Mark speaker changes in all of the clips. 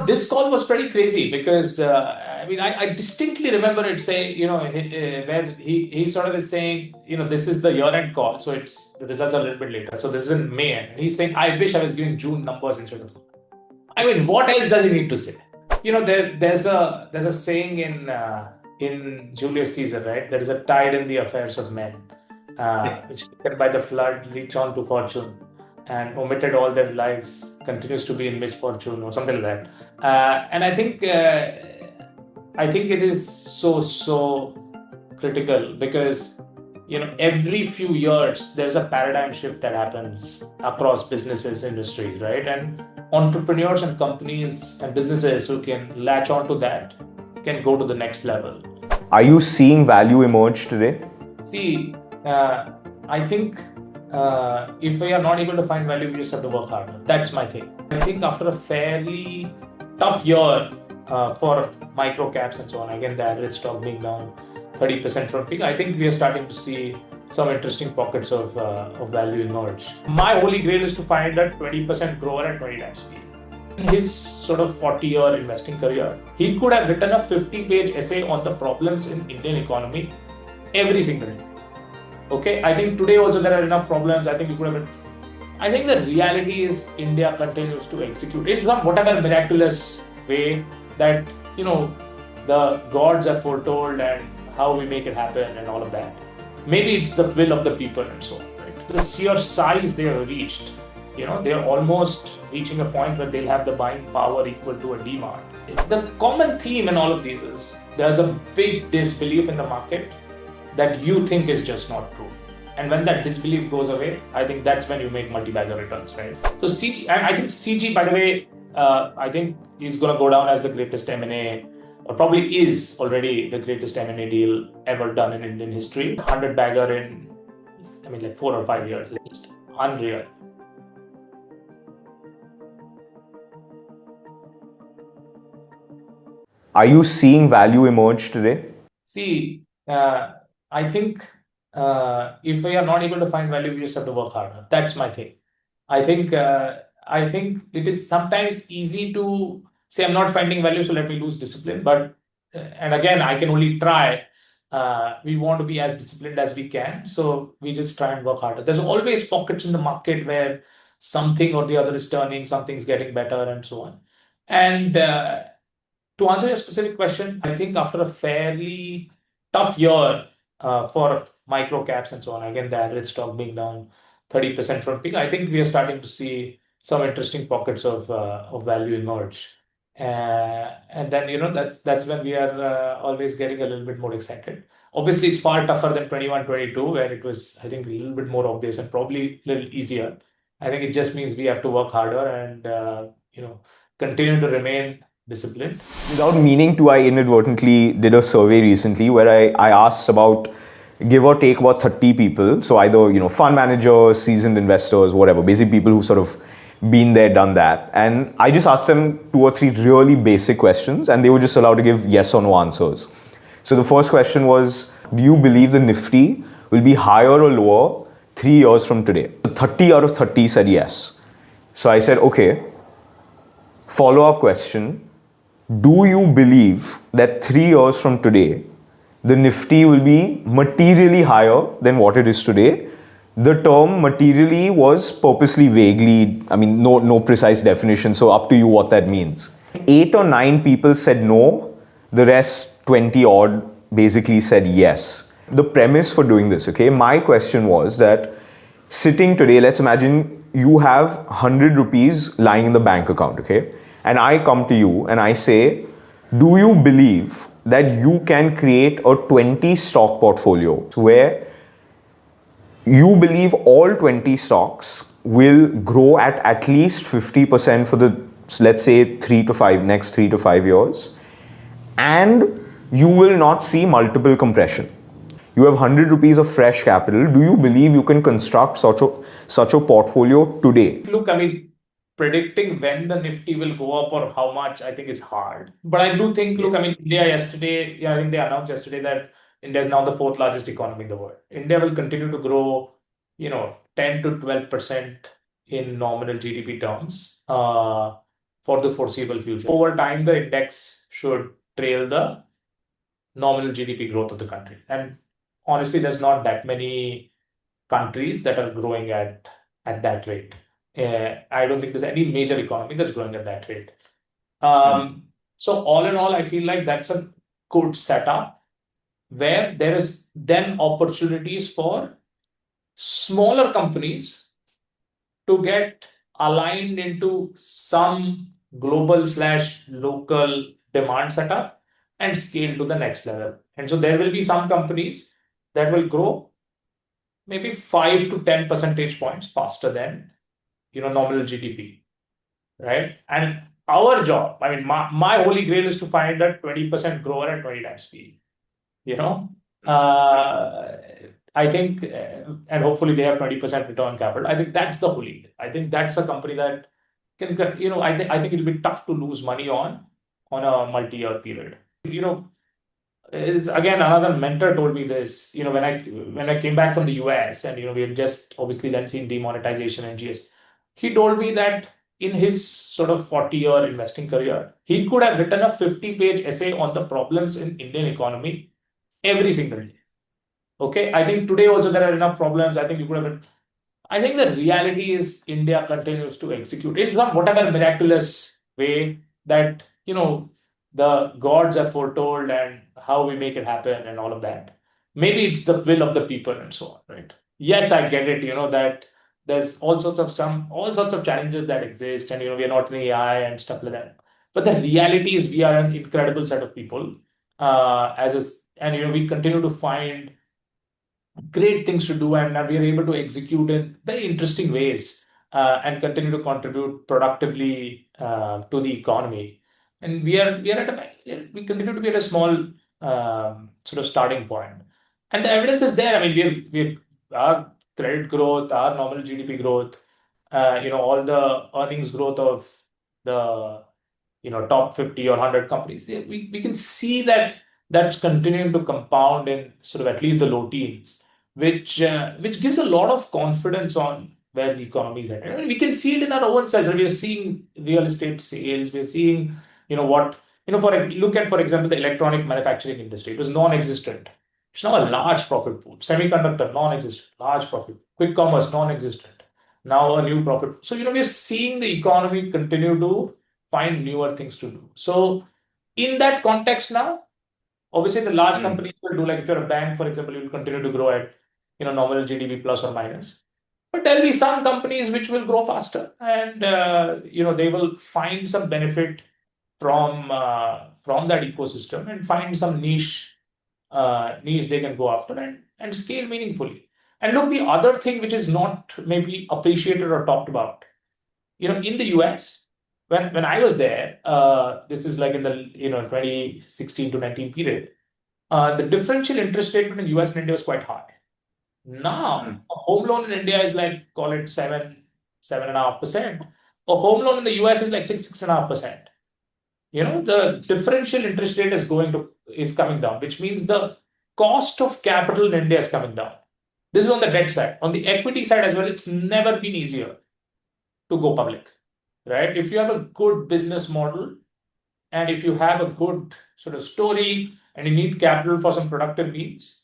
Speaker 1: This call was pretty crazy because I distinctly remember it saying, where he sort of is saying, this is the year-end call, so it's the results are a little bit later. So this is in May, and he's saying, I wish I was giving June numbers instead of. I mean, what else does he need to say? There's a saying in Julius Caesar, right? There is a tide in the affairs of men, which taken by the flood reach on to fortune, and omitted all their lives continues to be in misfortune or something like that. And I think it is so critical because every few years there's a paradigm shift that happens across businesses industries, right? And entrepreneurs and companies and businesses who can latch on to that can go to the next level.
Speaker 2: Are you seeing value emerge today?
Speaker 1: See, I think if we are not able to find value, we just have to work harder. That's my thing. I think after a fairly tough year for micro caps and so on, again, the average stock being down 30% from peak, I think we are starting to see some interesting pockets of value emerge. My holy grail is to find a 20% grower at 20 times speed. In his sort of 40-year investing career, he could have written a 50-page essay on the problems in Indian economy every single day. Okay, I think today also there are enough problems. I think we could have. I think the reality is India continues to execute in some whatever miraculous way that the gods are foretold and how we make it happen and all of that. Maybe it's the will of the people and so on. Right? The sheer size they have reached, they're almost reaching a point where they'll have the buying power equal to a D-Mart. The common theme in all of these is there's a big disbelief in the market that you think is just not true. And when that disbelief goes away, I think that's when you make multi-bagger returns, right? So CG, I think CG, by the way, I think is going to go down as the greatest M&A, or probably is already the greatest M&A deal ever done in Indian history. 100 bagger in, like 4 or 5 years. It's just unreal.
Speaker 2: Are you seeing value emerge today?
Speaker 1: See, I think if we are not able to find value, we just have to work harder. That's my thing. I think it is sometimes easy to say I'm not finding value, so let me lose discipline. But and again, I can only try. We want to be as disciplined as we can, so we just try and work harder. There's always pockets in the market where something or the other is turning, something's getting better, and so on. And to answer your specific question, I think after a fairly tough year for micro caps and so on, again, the average stock being down 30% from peak, I think we are starting to see some interesting pockets of value emerge. And then, that's when we are always getting a little bit more excited. Obviously, it's far tougher than 21, 22, where it was, I think, a little bit more obvious and probably a little easier. I think it just means we have to work harder and, continue to remain disciplined.
Speaker 2: Without meaning to, I inadvertently did a survey recently where I asked about, give or take, about 30 people. So either, fund managers, seasoned investors, whatever, basically people who sort of been there, done that. And I just asked them 2 or 3 really basic questions and they were just allowed to give yes or no answers. So the first question was, do you believe the Nifty will be higher or lower 3 years from today? 30 out of 30 said yes. So I said, okay. Follow-up question. Do you believe that 3 years from today, the Nifty will be materially higher than what it is today? The term materially was purposely vaguely, no precise definition, so up to you what that means. 8 or 9 people said no, the rest 20 odd basically said yes. The premise for doing this, okay, my question was that sitting today, let's imagine you have 100 rupees lying in the bank account, okay? And I come to you and I say, do you believe that you can create a 20 stock portfolio where you believe all 20 stocks will grow at least 50% for the, let's say, next 3 to 5 years, and you will not see multiple compression? You have 100 rupees of fresh capital. Do you believe you can construct such a portfolio today?
Speaker 1: Look, predicting when the Nifty will go up or how much, I think is hard. But I do think, look, India yesterday, I think they announced yesterday that India is now the 4th largest economy in the world. India will continue to grow, 10 to 12% in nominal GDP terms for for the foreseeable future. Over time, the index should trail the nominal GDP growth of the country. And honestly, there's not that many countries that are growing at that rate. I don't think there's any major economy that's growing at that rate. So all in all, I feel like that's a good setup where there is then opportunities for smaller companies to get aligned into some global slash local demand setup and scale to the next level. And so there will be some companies that will grow maybe 5 to 10 percentage points faster than nominal GDP, right? And our job, I mean, my holy grail is to find a 20% grower at 20 times speed. I think, and hopefully they have 20% return on capital. I think that's the holy. I think that's a company that can, I think it'll be tough to lose money on a multi-year period. It's again another mentor told me this. When I came back from the US and we had just obviously then seen demonetization and GS, he told me that in his sort of 40-year investing career, he could have written a 50-page essay on the problems in Indian economy every single day. Okay, I think today also there are enough problems. I think you could have. I think the reality is India continues to execute in some whatever miraculous way that the gods are foretold and how we make it happen and all of that. Maybe it's the will of the people and so on, right? Yes, I get it. That there's all sorts of challenges that exist, and we are not in AI and stuff like that. But the reality is we are an incredible set of people, and we continue to find great things to do, and we are able to execute in very interesting ways and continue to contribute productively to the economy. And we continue to be at a small sort of starting point. And the evidence is there. I mean, our credit growth, our nominal GDP growth, all the earnings growth of the top 50 or 100 companies. We can see that that's continuing to compound in sort of at least the low teens, which gives a lot of confidence on where the economy is headed. We can see it in our own sector. We are seeing real estate sales. We are seeing, for example, the electronic manufacturing industry. It was non-existent. It's now a large profit pool. Semiconductor, non-existent, large profit. Quick commerce, non-existent. Now a new profit. So, we are seeing the economy continue to find newer things to do. So, in that context now, obviously the large companies will do, like if you're a bank, for example, you will continue to grow at nominal GDP plus or minus. But there'll be some companies which will grow faster, and they will find some benefit from that ecosystem and find some niche they can go after and scale meaningfully. And look, the other thing which is not maybe appreciated or talked about, in the US, when I was there, this is like in the 2016 to 19 period, the differential interest rate between US and India was quite high. Now, a home loan in India is like, call it 7.5%. A home loan in the US is like 6.5%. The differential interest rate is coming down, which means the cost of capital in India is coming down. This is on the debt side. On the equity side as well, it's never been easier to go public, right? If you have a good business model and if you have a good sort of story and you need capital for some productive means,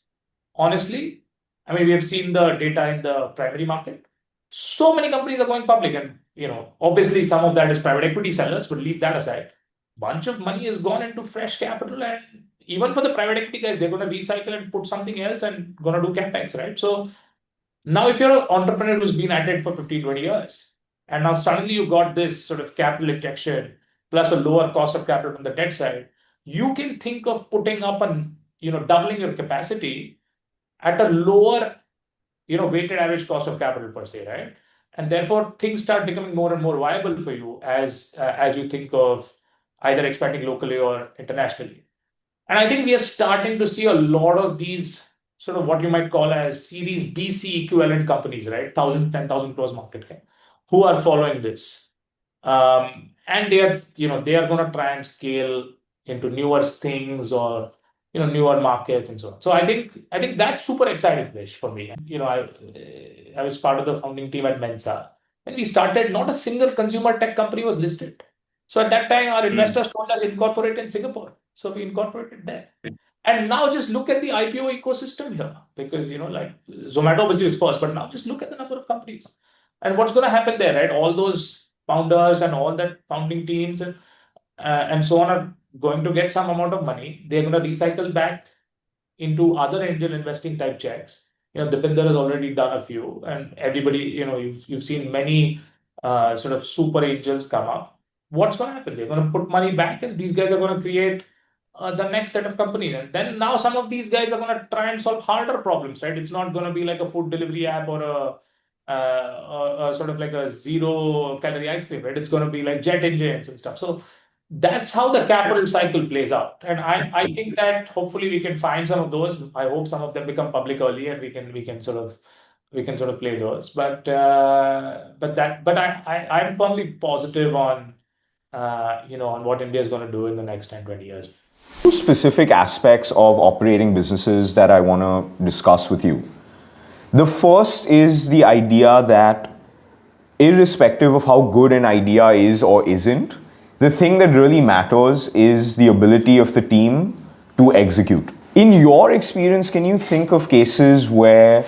Speaker 1: honestly, I mean, we have seen the data in the primary market. So many companies are going public, and obviously some of that is private equity sellers, but leave that aside. Bunch of money has gone into fresh capital, and even for the private equity guys, they're going to recycle and put something else and going to do capex, right? So now if you're an entrepreneur who's been at it for 15, 20 years, and now suddenly you got this sort of capital injection plus a lower cost of capital on the debt side, you can think of putting up doubling your capacity at a lower, weighted average cost of capital per se, right? And therefore things start becoming more and more viable for you as you think of either expanding locally or internationally. And I think we are starting to see a lot of these sort of what you might call as Series BC equivalent companies, right? 10,000 crores market cap, who are following this. And they are going to try and scale into newer things or newer markets and so on. So I think that's super exciting, Krish, for me. I was part of the founding team at Mensa. When we started, not a single consumer tech company was listed. So at that time, our investors told us incorporate in Singapore. So we incorporated there. And now just look at the IPO ecosystem here, because like Zomato obviously is first, but now just look at the number of companies and what's going to happen there, right? All those founders and all that founding teams and so on are going to get some amount of money. They're going to recycle back into other angel investing type checks. Dipinder has already done a few, and everybody, you've seen many sort of super angels come up. What's going to happen? They're going to put money back, and these guys are going to create the next set of companies. And then now some of these guys are going to try and solve harder problems, right? It's not going to be like a food delivery app or a sort of like a zero calorie ice cream, right? It's going to be like jet engines and stuff. So that's how the capital cycle plays out. And I think that hopefully we can find some of those. I hope some of them become public early and we can sort of play those. But I'm firmly positive on on what India is going to do in the next 10, 20 years.
Speaker 2: Two specific aspects of operating businesses that I want to discuss with you. The first is the idea that irrespective of how good an idea is or isn't, the thing that really matters is the ability of the team to execute. In your experience, can you think of cases where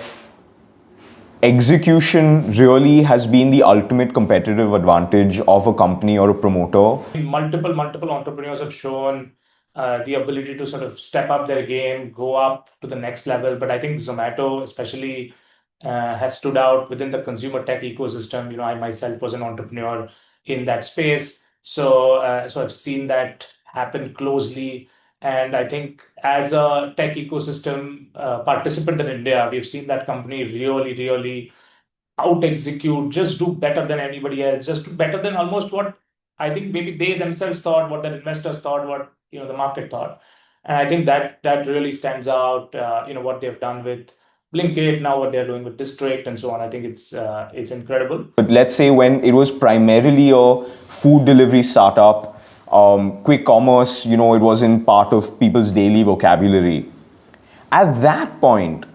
Speaker 2: execution really has been the ultimate competitive advantage of a company or a promoter?
Speaker 1: Multiple entrepreneurs have shown the ability to sort of step up their game, go up to the next level. But I think Zomato especially has stood out within the consumer tech ecosystem. I myself was an entrepreneur in that space, so I've seen that happen closely. And I think as a tech ecosystem participant in India, we've seen that company really out execute, just do better than anybody else, just do better than almost what I think maybe they themselves thought, what their investors thought, what the market thought. And I think that really stands out. What they've done with Blinkit, now what they're doing with District and so on. I think it's incredible.
Speaker 2: But let's say when it was primarily a food delivery startup, quick commerce, it wasn't part of people's daily vocabulary. At that point,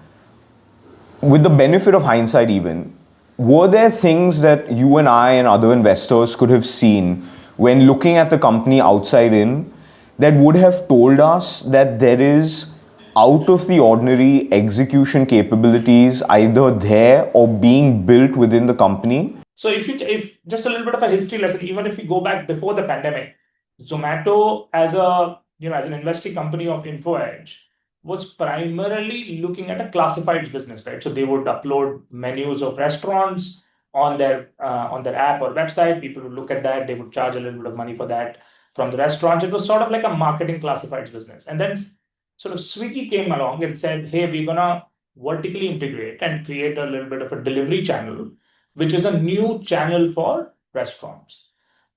Speaker 2: with the benefit of hindsight even, were there things that you and I and other investors could have seen when looking at the company outside in that would have told us that there is out of the ordinary execution capabilities either there or being built within the company?
Speaker 1: So if just a little bit of a history lesson, even if we go back before the pandemic, Zomato as as an investing company of InfoEdge was primarily looking at a classifieds business, right? So they would upload menus of restaurants on their app or website. People would look at that. They would charge a little bit of money for that from the restaurants. It was sort of like a marketing classifieds business. And then sort of Swiggy came along and said, hey, we're gonna vertically integrate and create a little bit of a delivery channel, which is a new channel for restaurants.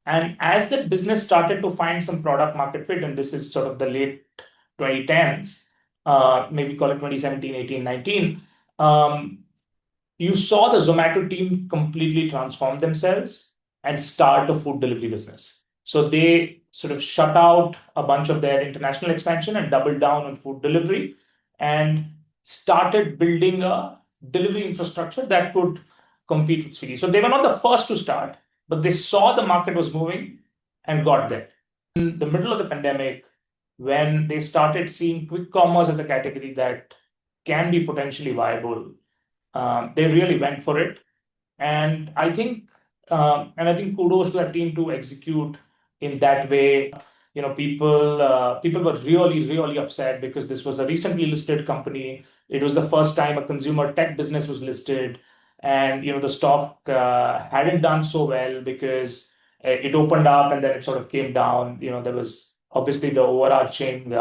Speaker 1: And as the business started to find some product market fit, and this is sort of the late 2010s, maybe call it 2017, 18, 19, you saw the Zomato team completely transform themselves and start a food delivery business. So they sort of shut out a bunch of their international expansion and doubled down on food delivery and started building a delivery infrastructure that could compete with Swiggy. So they were not the first to start, but they saw the market was moving and got there. In the middle of the pandemic, when they started seeing quick commerce as a category that can be potentially viable, they really went for it. And I think kudos to that team to execute in that way. People were really upset because this was a recently listed company. It was the first time a consumer tech business was listed, and the stock hadn't done so well because it opened up and then it sort of came down. There was obviously the overarching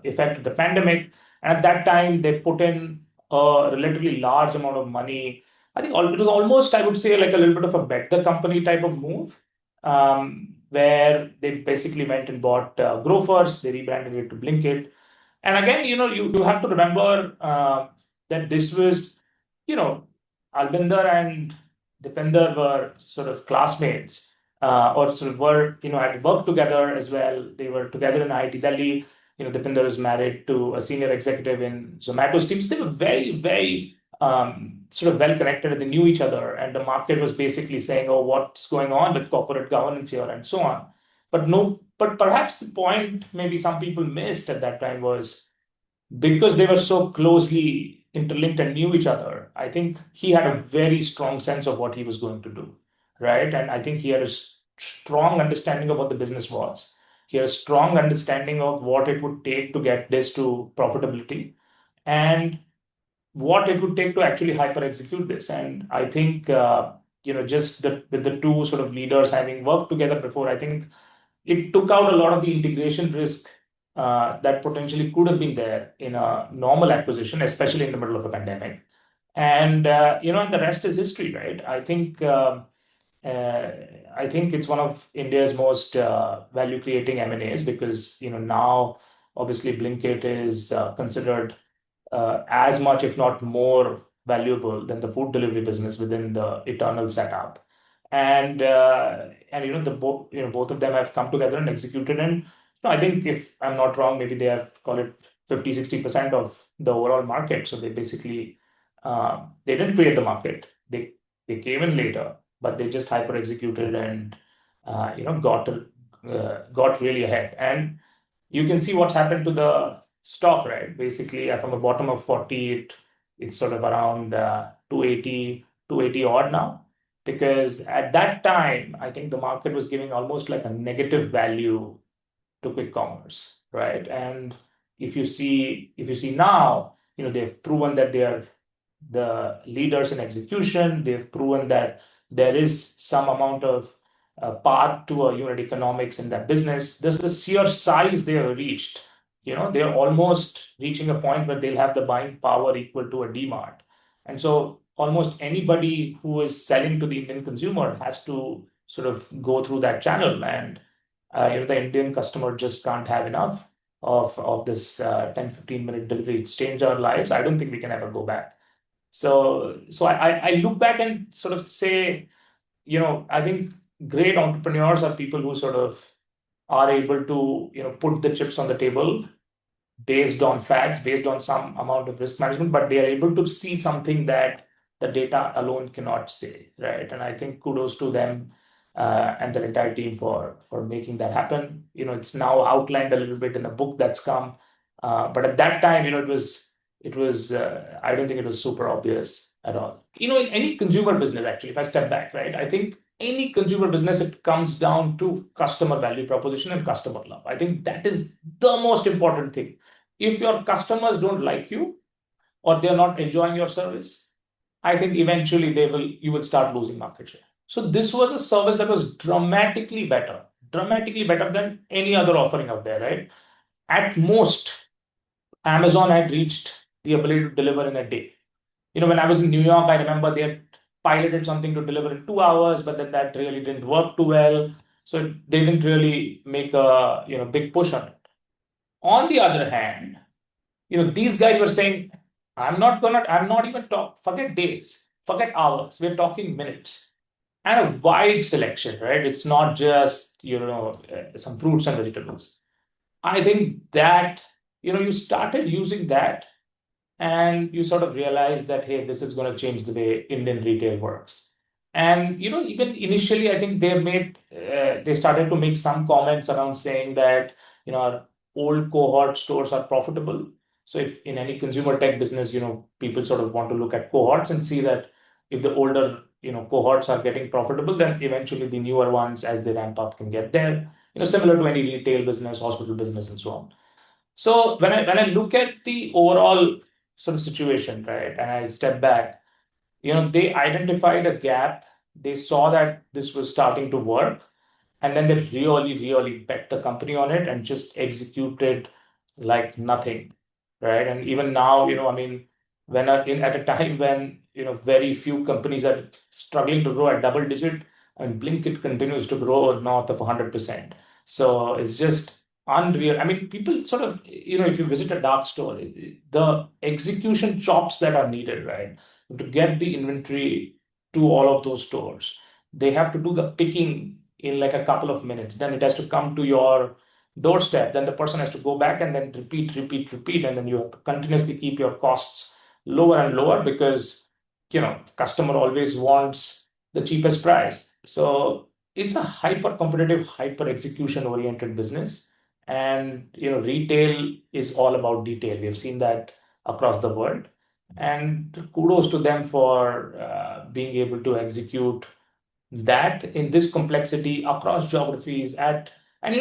Speaker 1: effect of the pandemic, and at that time they put in a relatively large amount of money. I think it was almost, I would say, like a little bit of a bet the company type of move, where they basically went and bought Grofers. They rebranded it to Blinkit. And again, you have to remember that this was, Albinder and Dipender were sort of classmates, or sort of were, had worked together as well. They were together in IIT Delhi. Dipender is married to a senior executive in Zomato's team. So they were very sort of well connected, and they knew each other. And the market was basically saying, oh, what's going on with corporate governance here and so on. but perhaps the point maybe some people missed at that time was because they were so closely interlinked and knew each other. I think he had a very strong sense of what he was going to do, right? And I think he had a strong understanding of what the business was. He had a strong understanding of what it would take to get this to profitability and what it would take to actually hyper execute this. And I think, just with the two sort of leaders having worked together before, I think it took out a lot of the integration risk that potentially could have been there in a normal acquisition, especially in the middle of a pandemic. And and the rest is history, right? Uh, I think it's one of India's most value creating M&As because now obviously Blinkit is considered as much, if not more, valuable than the food delivery business within the eternal setup. And both of them have come together and executed. And I think if I'm not wrong, maybe they have call it 50-60% of the overall market. So they basically they didn't create the market. They came in later, but they just hyper executed and got really ahead. And you can see what's happened to the stock, right? Basically, from a bottom of 40, it's sort of around 280 odd now. Because at that time, I think the market was giving almost like a negative value to quick commerce, right? And if you see now, they've proven that they are the leaders in execution. They've proven that there is some amount of path to a unit economics in that business. There's the sheer size they have reached. They're almost reaching a point where they'll have the buying power equal to a DMart. And so almost anybody who is selling to the Indian consumer has to sort of go through that channel. And the Indian customer just can't have enough of this 10-15 minute delivery. It's changed our lives. I don't think we can ever go back. So I look back and sort of say, I think great entrepreneurs are people who sort of are able to, put the chips on the table based on facts, based on some amount of risk management, but they are able to see something that the data alone cannot say, right? And I think kudos to them and the entire team for making that happen. It's now outlined a little bit in a book that's come, but at that time, it was I don't think it was super obvious at all. In any consumer business, actually, if I step back, right, I think any consumer business, it comes down to customer value proposition and customer love. I think that is the most important thing. If your customers don't like you or they're not enjoying your service, I think eventually you will start losing market share. So this was a service that was dramatically better than any other offering out there, right? At most, Amazon had reached the ability to deliver in a day. When I was in New York, I remember they had piloted something to deliver in 2 hours, but then that really didn't work too well. So they didn't really make a big push on it. On the other hand, these guys were saying, I'm not even forget days, forget hours. We're talking minutes and a wide selection, right? It's not just, some fruits and vegetables. I think that, you started using that and you sort of realize that, hey, this is going to change the way Indian retail works. And even initially, I think they started to make some comments around saying that our old cohort stores are profitable. So if in any consumer tech business, people sort of want to look at cohorts and see that if the older cohorts are getting profitable, then eventually the newer ones, as they ramp up, can get there. Similar to any retail business, hospital business, and so on. So when I look at the overall sort of situation, right, and I step back, they identified a gap. They saw that this was starting to work, and then they really, really bet the company on it and just executed like nothing, right? And even now, I mean, at a time when very few companies are struggling to grow at double digit, and Blinkit continues to grow north of 100%. So it's just unreal. I mean, people sort of, if you visit a dark store, the execution chops that are needed, right, to get the inventory to all of those stores, they have to do the picking in like a couple of minutes. Then it has to come to your doorstep. Then the person has to go back and then repeat, and then you have to continuously keep your costs lower and lower because customer always wants the cheapest price. So it's a hyper competitive, hyper execution oriented business. And retail is all about detail. We have seen that across the world. And kudos to them for being able to execute that in this complexity across geographies and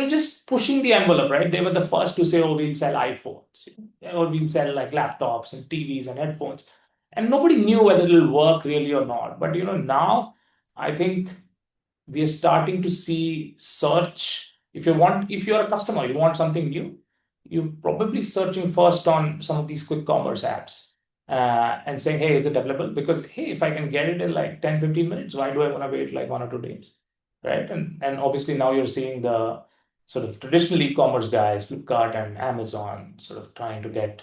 Speaker 1: just pushing the envelope, right? They were the first to say, oh, we'll sell iPhones, or we'll sell like laptops and TVs and headphones. And nobody knew whether it'll work really or not. But now I think we are starting to see search. If you're a customer, you want something new, you're probably searching first on some of these quick commerce apps and saying, hey, is it available? Because hey, if I can get it in like 10-15 minutes, why do I want to wait like 1 or 2 days? Right. And obviously now you're seeing the sort of traditional e-commerce guys, Flipkart and Amazon, sort of trying to get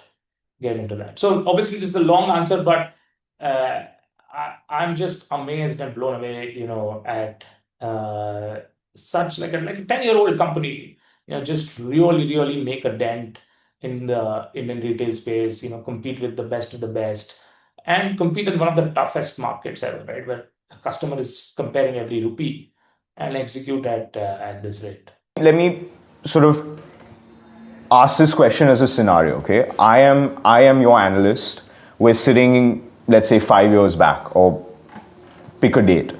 Speaker 1: into that. So obviously this is a long answer, but uh, I'm just amazed and blown away, at uh, such like a 10-year-old company, just really make a dent in the Indian retail space, compete with the best of the best and compete in one of the toughest markets ever, right? Where a customer is comparing every rupee and execute at this rate.
Speaker 2: Let me sort of ask this question as a scenario, okay? I am your analyst. We're sitting, let's say, 5 years back, or pick a date,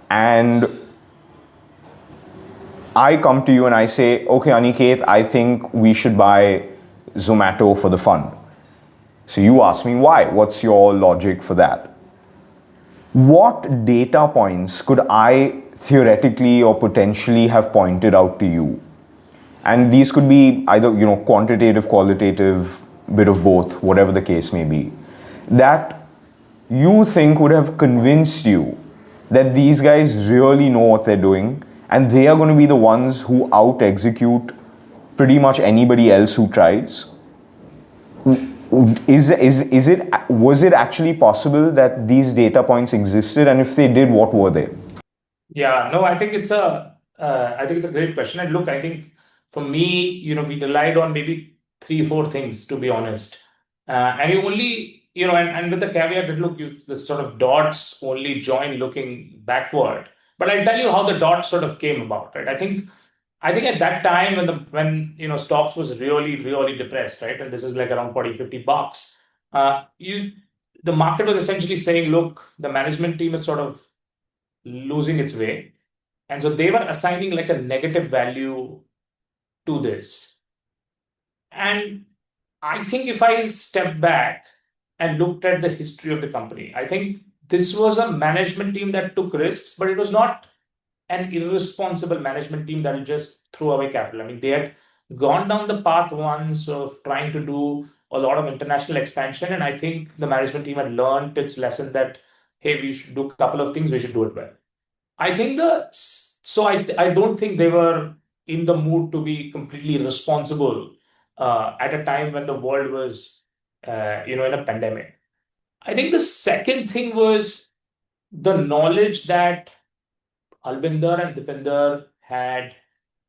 Speaker 2: and I come to you and I say, okay, Aniket, I think we should buy Zomato for the fund. So you ask me why? What's your logic for that? What data points could I theoretically or potentially have pointed out to you? And these could be either, quantitative, qualitative, bit of both, whatever the case may be, that you think would have convinced you that these guys really know what they're doing and they are going to be the ones who out execute pretty much anybody else who tries. Was it actually possible that these data points existed, and if they did, what were they?
Speaker 1: Yeah, no, I think it's a great question. And look, I think for me, we relied on maybe 3-4 things, to be honest. And you only, and with the caveat that look, the sort of dots only join looking backward. But I'll tell you how the dots sort of came about, right? I think at that time when stocks was really depressed, right? And this is like around 40-50 bucks. You the market was essentially saying, look, the management team is sort of losing its way. And so they were assigning like a negative value to this. And I think if I step back and looked at the history of the company, I think this was a management team that took risks, but it was not an irresponsible management team that will just throw away capital. I mean, they had gone down the path once of trying to do a lot of international expansion. And I think the management team had learned its lesson that, hey, we should do a couple of things, we should do it well. I think I don't think they were in the mood to be completely responsible at a time when the world was in a pandemic. I think the second thing was the knowledge that Albinder and Dipinder had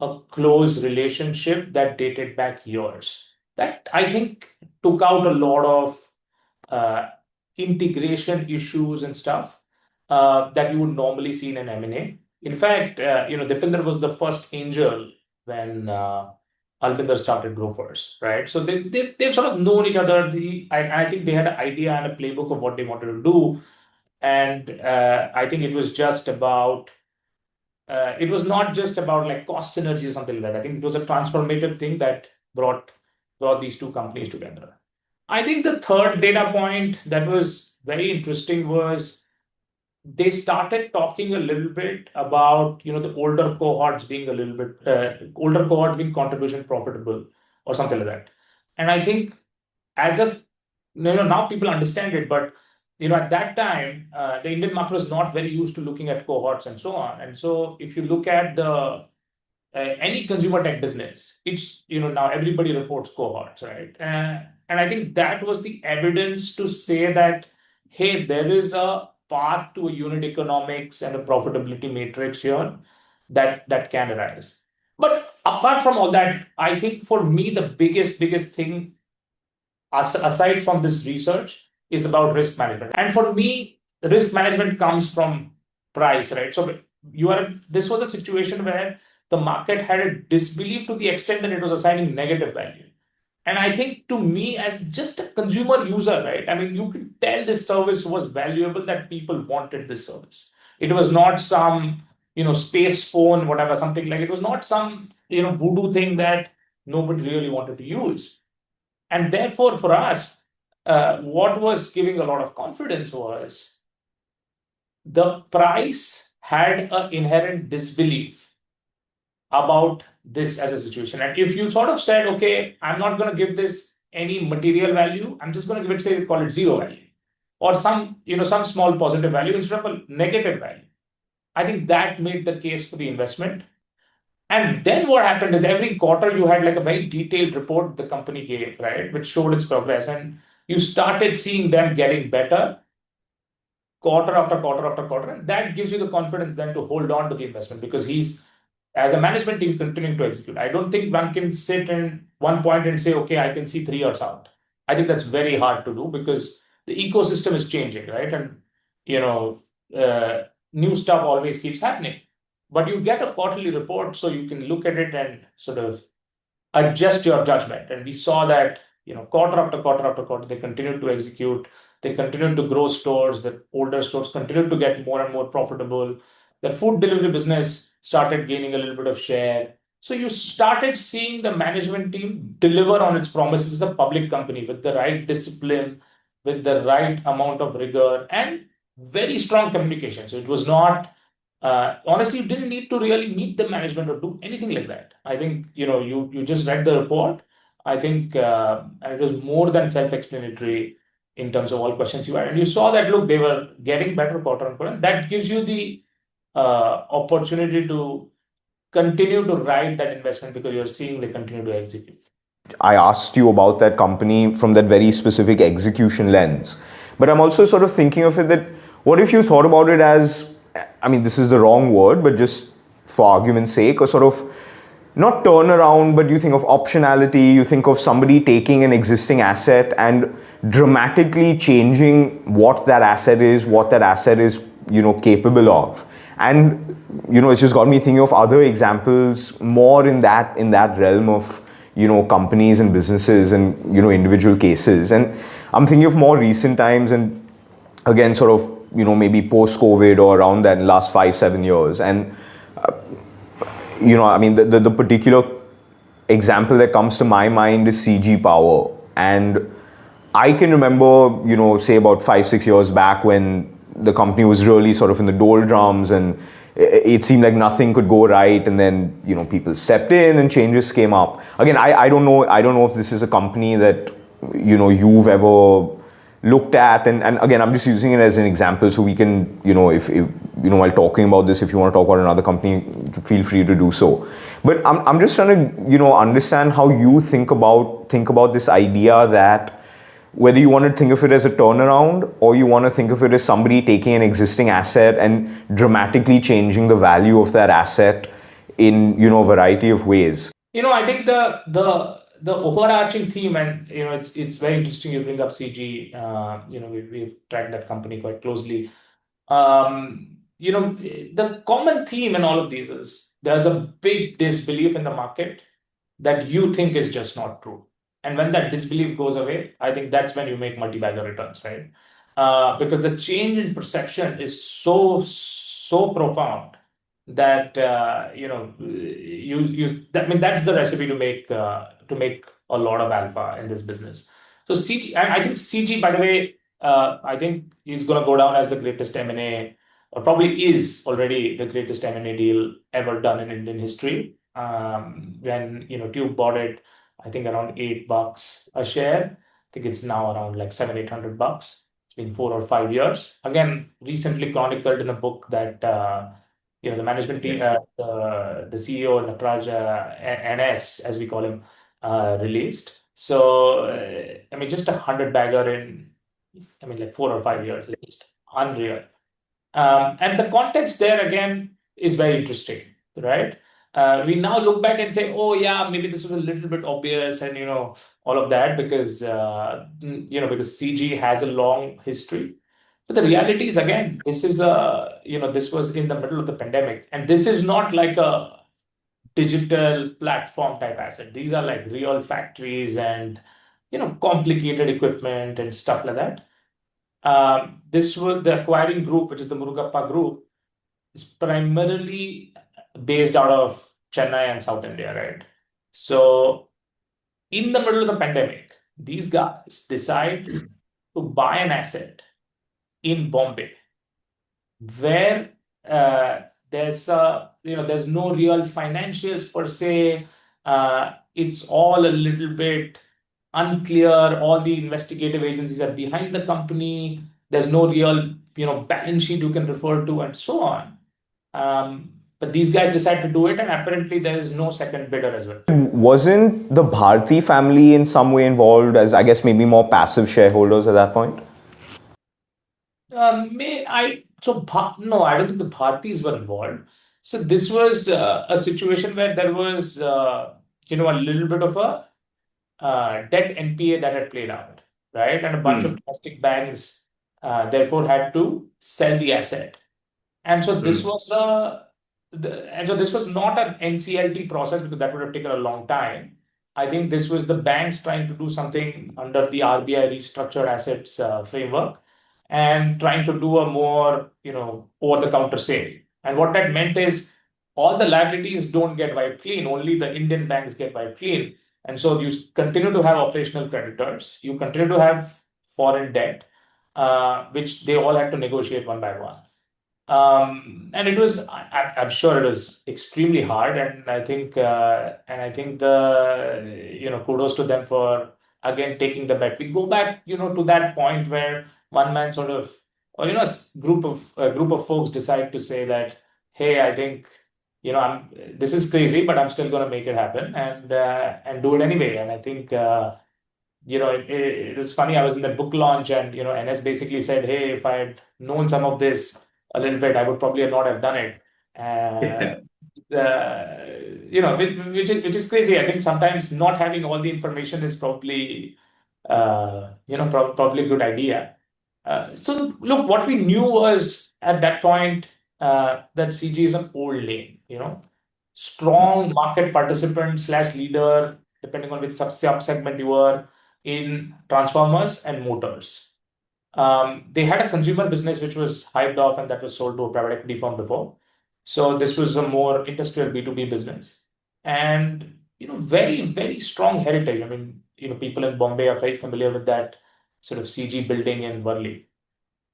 Speaker 1: a close relationship that dated back years. That I think took out a lot of uh, integration issues and stuff that you would normally see in an M&A. In fact, Dipinder was the first angel when Albinder started Growers, right? So they've sort of known each other. I think they had an idea and a playbook of what they wanted to do. And I think it was not just about like cost synergy or something like that. I think it was a transformative thing that brought these two companies together. I think the third data point that was very interesting was they started talking a little bit about the older cohorts being a little bit older cohorts being contribution profitable or something like that. And I think as a now people understand it, but at that time the Indian market was not very used to looking at cohorts and so on. And so if you look at the any consumer tech business, it's now everybody reports cohorts, right? And I think that was the evidence to say that hey, there is a path to a unit economics and a profitability matrix here that can arise. But apart from all that, I think for me the biggest thing aside from this research is about risk management. And for me, risk management comes from price, right? So this was a situation where the market had a disbelief to the extent that it was assigning negative value. And I think to me, as just a consumer user, right? I mean, you could tell this service was valuable, that people wanted this service. It was not some, space phone, whatever, something like it was not some, voodoo thing that nobody really wanted to use. And therefore, for us, what was giving a lot of confidence was the price had an inherent disbelief about this as a situation. And if you sort of said, okay, I'm not going to give this any material value, I'm just going to give it, say, call it zero value, or some small positive value instead of a negative value. I think that made the case for the investment. And then what happened is every quarter you had like a very detailed report the company gave, right, which showed its progress. And you started seeing them getting better quarter after quarter after quarter. And that gives you the confidence then to hold on to the investment, because he's, as a management team, continuing to execute. I don't think one can sit in one point and say, okay, I can see 3 years out. I think that's very hard to do because the ecosystem is changing, right? And, new stuff always keeps happening. But you get a quarterly report so you can look at it and sort of adjust your judgment. And we saw that, quarter after quarter after quarter, they continued to execute. They continued to grow stores. The older stores continued to get more and more profitable. The food delivery business started gaining a little bit of share. So you started seeing the management team deliver on its promises as a public company with the right discipline, with the right amount of rigor, and very strong communication. So it was not honestly, you didn't need to really meet the management or do anything like that. I think you just read the report. I think it was more than self-explanatory in terms of all questions you had, and you saw that look, they were getting better quarter on quarter. And that gives you the opportunity to continue to ride that investment because you're seeing they continue to execute.
Speaker 2: I asked you about that company from that very specific execution lens. But I'm also sort of thinking of it that what if you thought about it as, I mean, this is the wrong word, but just for argument's sake, a sort of not turnaround, but you think of optionality, you think of somebody taking an existing asset and dramatically changing what that asset is, capable of. And, it's just got me thinking of other examples more in that realm of, companies and businesses and, individual cases. And I'm thinking of more recent times and again, sort of, maybe post-COVID or around that last 5-7 years. And, I mean, the particular example that comes to my mind is CG Power. And I can remember, say about 5-6 years back when the company was really sort of in the doldrums and it seemed like nothing could go right, and then people stepped in and changes came up. Again, I don't know if this is a company that you've ever looked at, and again I'm just using it as an example so we can if while talking about this, if you want to talk about another company, feel free to do so. But I'm just trying to understand how you think about this idea that whether you want to think of it as a turnaround or you want to think of it as somebody taking an existing asset and dramatically changing the value of that asset in a variety of ways.
Speaker 1: I think the overarching theme, and it's very interesting you bring up CG. We've tracked that company quite closely. The common theme in all of these is there's a big disbelief in the market that you think is just not true. And when that disbelief goes away, I think that's when you make multi-bagger returns, right? Because the change in perception is so profound that I mean that's the recipe to make a lot of alpha in this business. So CG, and I think CG, by the way, I think is going to go down as the greatest M&A, or probably is already the greatest M&A deal ever done in Indian history. When Tube bought it, I think around $8 a share. I think it's now around like $700-800. It's been 4 or 5 years. Again, recently chronicled in a book that the management team, the CEO Nataraj NS, as we call him, released. So I mean, just 100-bagger in, I mean, like 4 or 5 years, it's just unreal. And the context there again is very interesting, right? We now look back and say, oh yeah, maybe this was a little bit obvious, and all of that because because CG has a long history. But the reality is, again, this is this was in the middle of the pandemic, and this is not like a digital platform type asset. These are like real factories and complicated equipment and stuff like that. This was the acquiring group, which is the Murugappa group, is primarily based out of Chennai and South India, right? So in the middle of the pandemic, these guys decide to buy an asset in Bombay where there's no real financials per se. It's all a little bit unclear. All the investigative agencies are behind the company. There's no real balance sheet you can refer to, and so on. But these guys decide to do it, and apparently there is no second bidder as well.
Speaker 2: Wasn't the Bharti family in some way involved as, I guess, maybe more passive shareholders at that point?
Speaker 1: No, I don't think the Bhartis were involved. So this was a situation where there was a little bit of a debt NPA that had played out, right? And a bunch of domestic banks therefore had to sell the asset. And so this was and so this was not an NCLT process because that would have taken a long time. I think this was the banks trying to do something under the RBI restructured assets framework and trying to do a more, over-the-counter sale. And what that meant is all the liabilities don't get wiped clean, only the Indian banks get wiped clean. And so you continue to have operational creditors, you continue to have foreign debt, which they all had to negotiate one by one. And it was, I'm sure it was extremely hard, and I think kudos to them for again taking the bet. We go back, to that point where one man sort of, or a group of folks decide to say that, hey, I think, this is crazy, but I'm still going to make it happen and do it anyway. And I think. It was funny. I was in the book launch, and NS basically said, "Hey, if I had known some of this a little bit, I would probably not have done it." Which is crazy. I think sometimes not having all the information is probably probably a good idea. So look, what we knew was at that point that CG is an old lane. Strong market participant slash leader, depending on which sub-segment you were in transformers and motors. They had a consumer business which was hyped off and that was sold to a private equity firm before. So this was a more industrial B2B business. And, very, very strong heritage. I mean, people in Bombay are very familiar with that sort of CG building in Worli.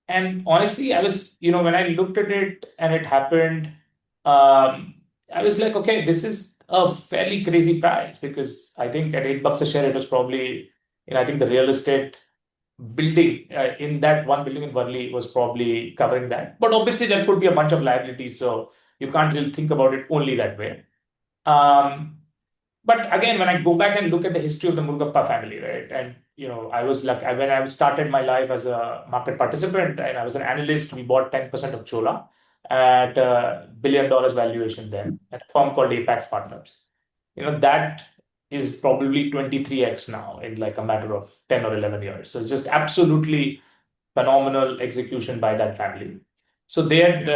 Speaker 1: And honestly, I was, when I looked at it and it happened, I was like, okay, this is a fairly crazy price because I think at $8 a share, it was probably, I think the real estate building in that one building in Worli was probably covering that. But obviously, there could be a bunch of liabilities, so you can't really think about it only that way. But again, when I go back and look at the history of the Murugappa family, right, and I was like, when I started my life as a market participant and I was an analyst, we bought 10% of Chola at $1 billion valuation then at a firm called Apex Partners. That is probably 23x now in like a matter of 10 or 11 years. So it's just absolutely phenomenal execution by that family. So they had,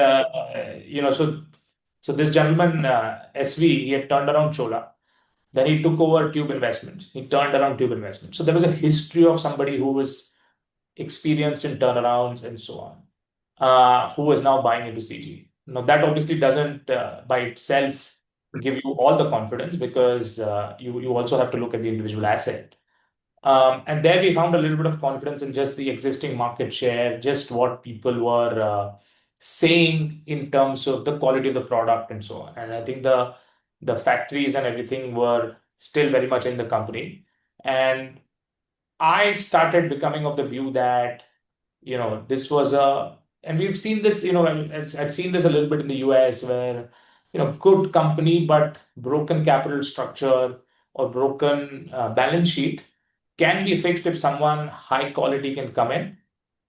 Speaker 1: so this gentleman, SV, he had turned around Chola. Then he took over Tube Investments. He turned around Tube Investments. So there was a history of somebody who was experienced in turnarounds and so on, who is now buying into CG. Now, that obviously doesn't by itself give you all the confidence because you also have to look at the individual asset. And there we found a little bit of confidence in just the existing market share, just what people were saying in terms of the quality of the product and so on. And I think the factories and everything were still very much in the company. And I started becoming of the view that, this was and we've seen this, I've seen this a little bit in the US where, good company, but broken capital structure or broken balance sheet can be fixed if someone high quality can come in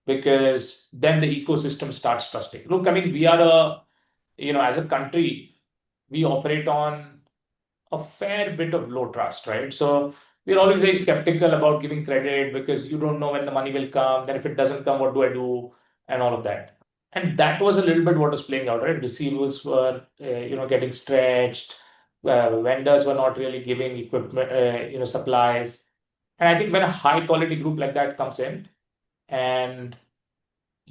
Speaker 1: because then the ecosystem starts trusting. Look, I mean, we are as a country, we operate on a fair bit of low trust, right? So we're always very skeptical about giving credit because you don't know when the money will come. Then if it doesn't come, what do I do? and all of that. And that was a little bit what was playing out, right? Receivables were, getting stretched. Vendors were not really giving equipment, supplies. And I think when a high quality group like that comes in and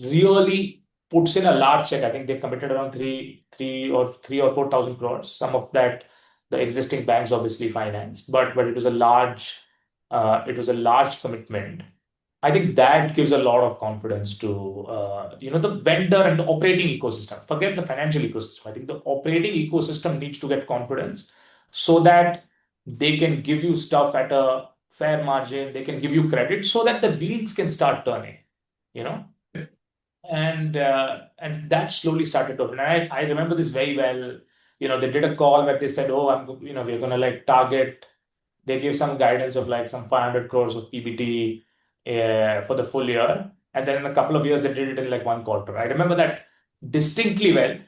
Speaker 1: really puts in a large check, I think they committed around three or 4,000 crores. Some of that the existing banks obviously financed, but it was a large commitment. I think that gives a lot of confidence to the vendor and the operating ecosystem. Forget the financial ecosystem. I think the operating ecosystem needs to get confidence so that they can give you stuff at a fair margin. They can give you credit so that the wheels can start turning. You know, and that slowly started to open. And I remember this very well. They did a call where they said, "Oh, we're gonna like target." They gave some guidance of like some 500 crores of PBT for the full year, and then in a couple of years they did it in like one quarter. I remember that distinctly well,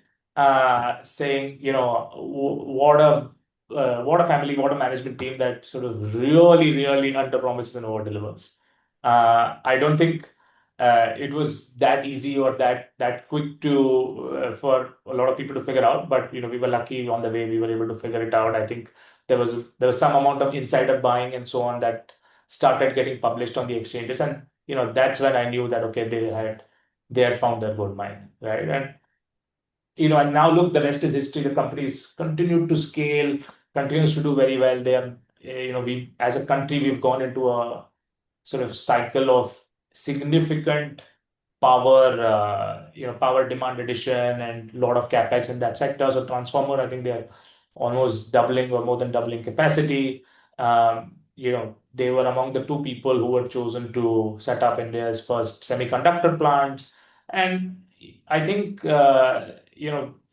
Speaker 1: saying, what a family, what a management team that sort of really, really under promises and over delivers. I don't think it was that easy or that quick to for a lot of people to figure out. But we were lucky on the way we were able to figure it out. I think there was some amount of insider buying and so on that started getting published on the exchanges, and that's when I knew that okay, they had found their gold mine, right? And now look, the rest is history. The company's continued to scale, continues to do very well. They are, we as a country, we've gone into a sort of cycle of significant power demand addition and a lot of capex in that sector. So transformer, I think they're almost doubling or more than doubling capacity. They were among the two people who were chosen to set up India's first semiconductor plants. And I think,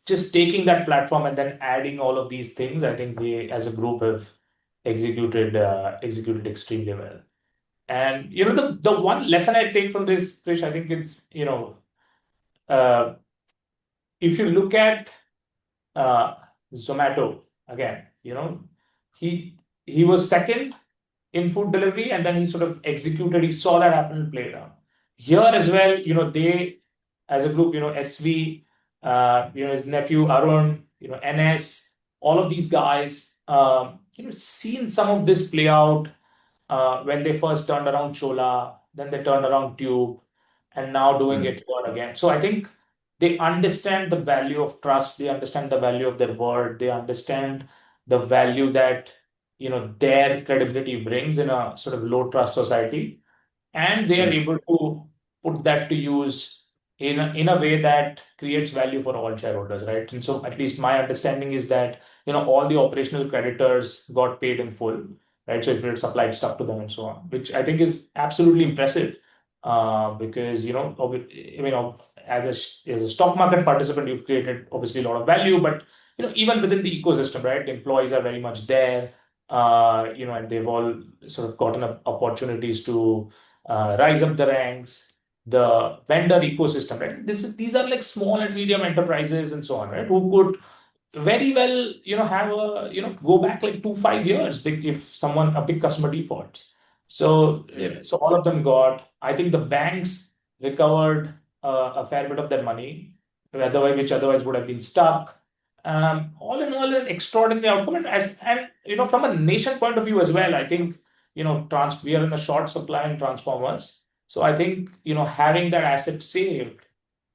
Speaker 1: just taking that platform and then adding all of these things, I think they, as a group, have executed extremely well. And the one lesson I take from this, Krish, I think it's uh, if you look at uh, Zomato again, he was second in food delivery, and then he sort of executed. He saw that happen and played out. Here as well, they as a group, SV, his nephew Arun, NS, all of these guys, seen some of this play out when they first turned around Chola, then they turned around Tube, and now doing it here again. So I think they understand the value of trust, they understand the value of their word, they understand the value that their credibility brings in a sort of low trust society, and they are able to put that to use in a way that creates value for all shareholders, right? And so at least my understanding is that all the operational creditors got paid in full, right? So if you had supplied stuff to them and so on, which I think is absolutely impressive, because as a stock market participant, you've created obviously a lot of value, but even within the ecosystem, right? The employees are very much there, and they've all sort of gotten opportunities to rise up the ranks. The vendor ecosystem, right? These are like small and medium enterprises and so on, right? Who could very well, have a, go back like 5 years if a big customer defaults. So, so all of them got, I think the banks recovered a fair bit of their money, which otherwise would have been stuck. All in all, an extraordinary outcome. And from a nation point of view as well, I think, we are in a short supply in transformers. So I think, having that asset saved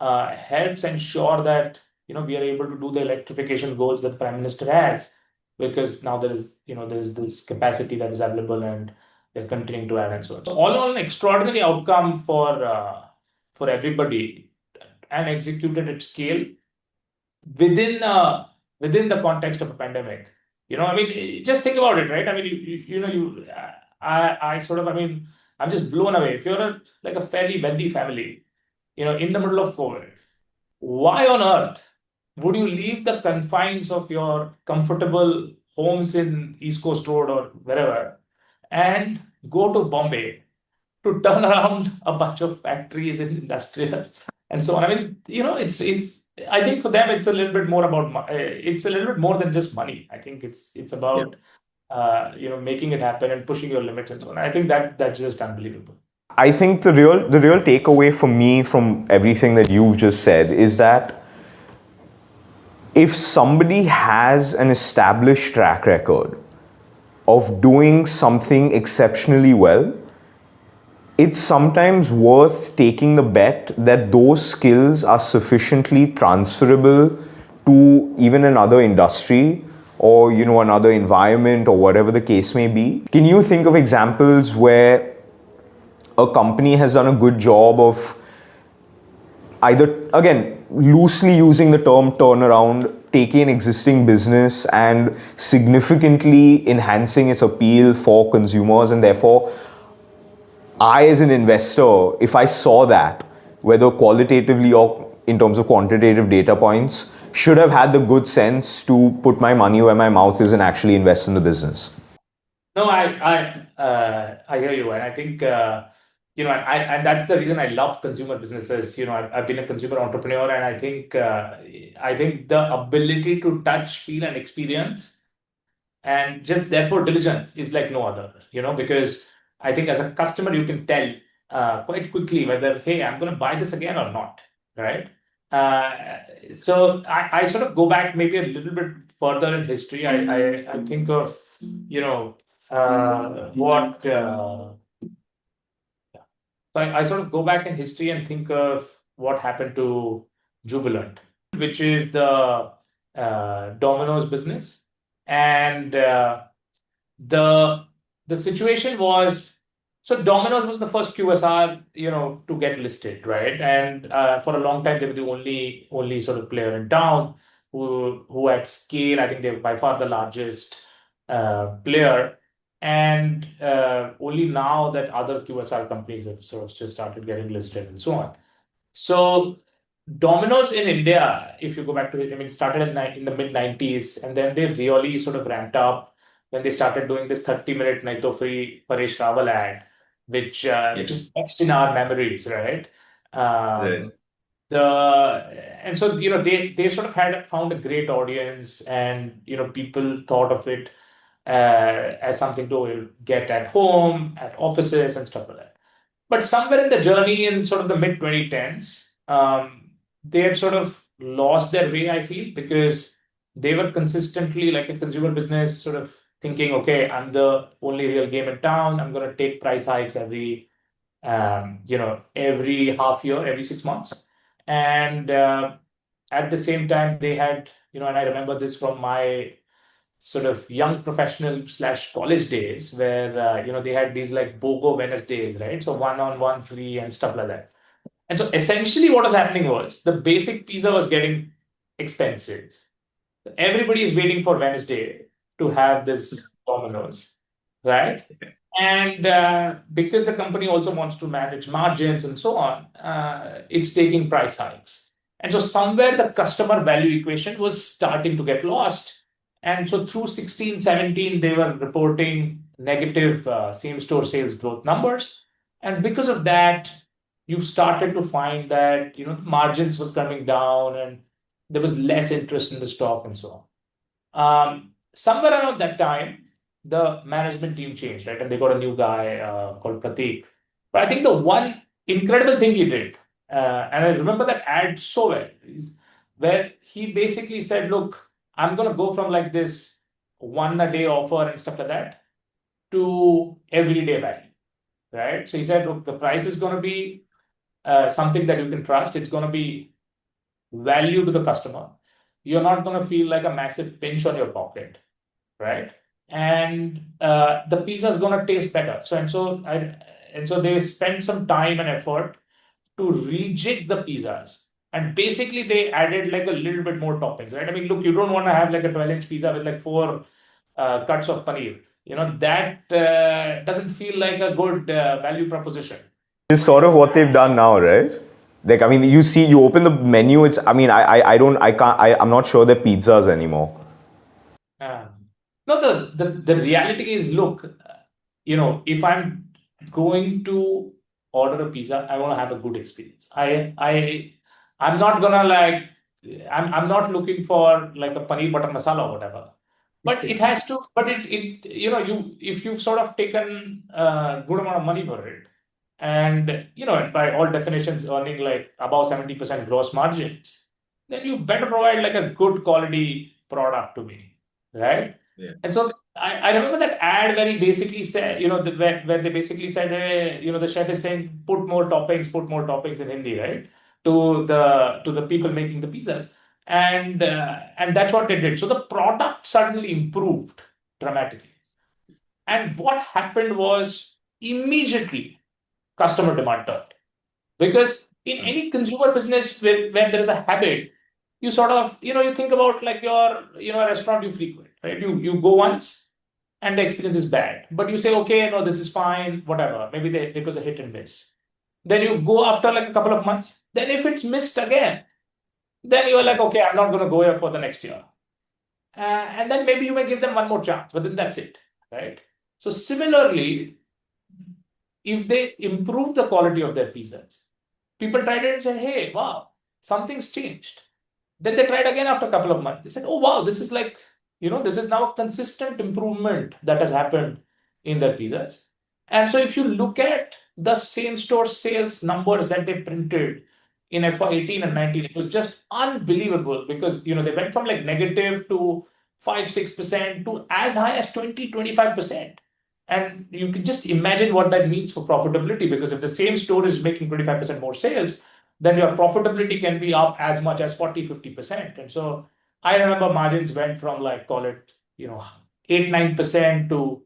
Speaker 1: helps ensure that we are able to do the electrification goals that the Prime Minister has, because now there is this capacity that is available, and they're continuing to add and so on. So all in all, an extraordinary outcome for everybody, and executed at scale within within the context of a pandemic. I mean, just think about it, right? I mean, I sort of, I mean, I'm just blown away. If you're like a fairly wealthy family, in the middle of COVID, why on earth would you leave the confines of your comfortable homes in East Coast Road or wherever and go to Bombay to turn around a bunch of factories in industrial and so on? I mean, it's. I think for them it's a little bit more about. It's a little bit more than just money. I think it's about making it happen and pushing your limits and so on. I think that's just unbelievable.
Speaker 2: I think the real takeaway for me from everything that you've just said is that if somebody has an established track record of doing something exceptionally well, it's sometimes worth taking the bet that those skills are sufficiently transferable to even another industry or another environment or whatever the case may be. Can you think of examples where a company has done a good job of either, again, loosely using the term turnaround, taking an existing business and significantly enhancing its appeal for consumers, and therefore I, as an investor, if I saw that, whether qualitatively or in terms of quantitative data points, should have had the good sense to put my money where my mouth is and actually invest in the business?
Speaker 1: No, I hear you, and I think and that's the reason I love consumer businesses. I've been a consumer entrepreneur, and I think the ability to touch, feel, and experience, and just therefore diligence is like no other. Because I think as a customer you can tell quite quickly whether, hey, I'm going to buy this again or not, right? So I sort of go back maybe a little bit further in history. I think of what so I sort of go back in history and think of what happened to Jubilant, which is the Domino's business, and the the situation was, so Domino's was the first QSR to get listed, right? And for a long time they were the only sort of player in town who at scale, I think they were by far the largest player. And only now that other QSR companies have sort of just started getting listed and so on. So Domino's in India, if you go back to it, I mean, it started in the mid 90s, and then they really sort of ramped up when they started doing this 30-minute Naito Free Paresh Rawal ad, which is etched in our memories, right?
Speaker 2: Right.
Speaker 1: The and so they sort of had found a great audience, and people thought of it as something to get at home, at offices, and stuff like that. But somewhere in the journey, in sort of the mid 2010s, they had sort of lost their way, I feel, because they were consistently like a consumer business, sort of thinking, okay, I'm the only real game in town. I'm going to take price hikes every half year, every 6 months. And at the same time, they had, and I remember this from my sort of young professional slash college days, where they had these like BOGO Wednesdays, right? So one on one free and stuff like that. And so essentially what was happening was the basic pizza was getting expensive. Everybody is waiting for Wednesday to have this Domino's, right? And because the company also wants to manage margins and so on, it's taking price hikes. And so somewhere the customer value equation was starting to get lost. And so through 16, 17, they were reporting negative same-store sales growth numbers. And because of that, you started to find that the margins were coming down, and there was less interest in the stock and so on. Somewhere around that time, the management team changed, right? And they got a new guy called Pratik. But I think the one incredible thing he did, and I remember that ad so well, is where he basically said, look, I'm going to go from like this one a day offer and stuff like that to everyday value, right? So he said, look, the price is going to be something that you can trust. It's going to be value to the customer. You're not going to feel like a massive pinch on your pocket, right? And the pizza is going to taste better. So they spent some time and effort to rejig the pizzas. And basically, they added like a little bit more toppings, right? I mean, look, you don't want to have like a 12-inch pizza with like four cuts of paneer. That doesn't feel like a good value proposition.
Speaker 2: Is sort of what they've done now, right? Like, I mean, you open the menu. It's, I mean, I don't, I can't, I'm not sure they're pizzas anymore.
Speaker 1: Uh, no, the reality is, look, if I'm going to order a pizza, I want to have a good experience. I'm not gonna like, I'm not looking for like a paneer butter masala or whatever. But it has to, but it if you've sort of taken a good amount of money for it, and by all definitions earning like above 70% gross margins, then you better provide like a good quality product to me, right?
Speaker 3: Yeah.
Speaker 1: And so I remember that ad where he basically said, where they basically said, the chef is saying, put more toppings in Hindi, right? To the people making the pizzas. And that's what they did. So the product suddenly improved dramatically. And what happened was immediately customer demand turned. Because in any consumer business where there is a habit, you sort of, you think about like your, restaurant you frequent, right? You go once and the experience is bad. But you say, okay, no, this is fine, whatever. Maybe it was a hit and miss. Then you go after like a couple of months. Then if it's missed again, then you're like, okay, I'm not going to go here for the next year. And then maybe you may give them one more chance, but then that's it, right? So similarly, if they improve the quality of their pizzas, people tried it and said, hey, wow, something's changed. Then they tried again after a couple of months. They said, oh, wow, this is like, this is now a consistent improvement that has happened in their pizzas. And so if you look at the same store sales numbers that they printed in FY 18 and 19, it was just unbelievable because, they went from like negative to 5-6% to as high as 20-25%. And you can just imagine what that means for profitability, because if the same store is making 25% more sales, then your profitability can be up as much as 40-50%. And so I remember margins went from like, call it, 8-9% to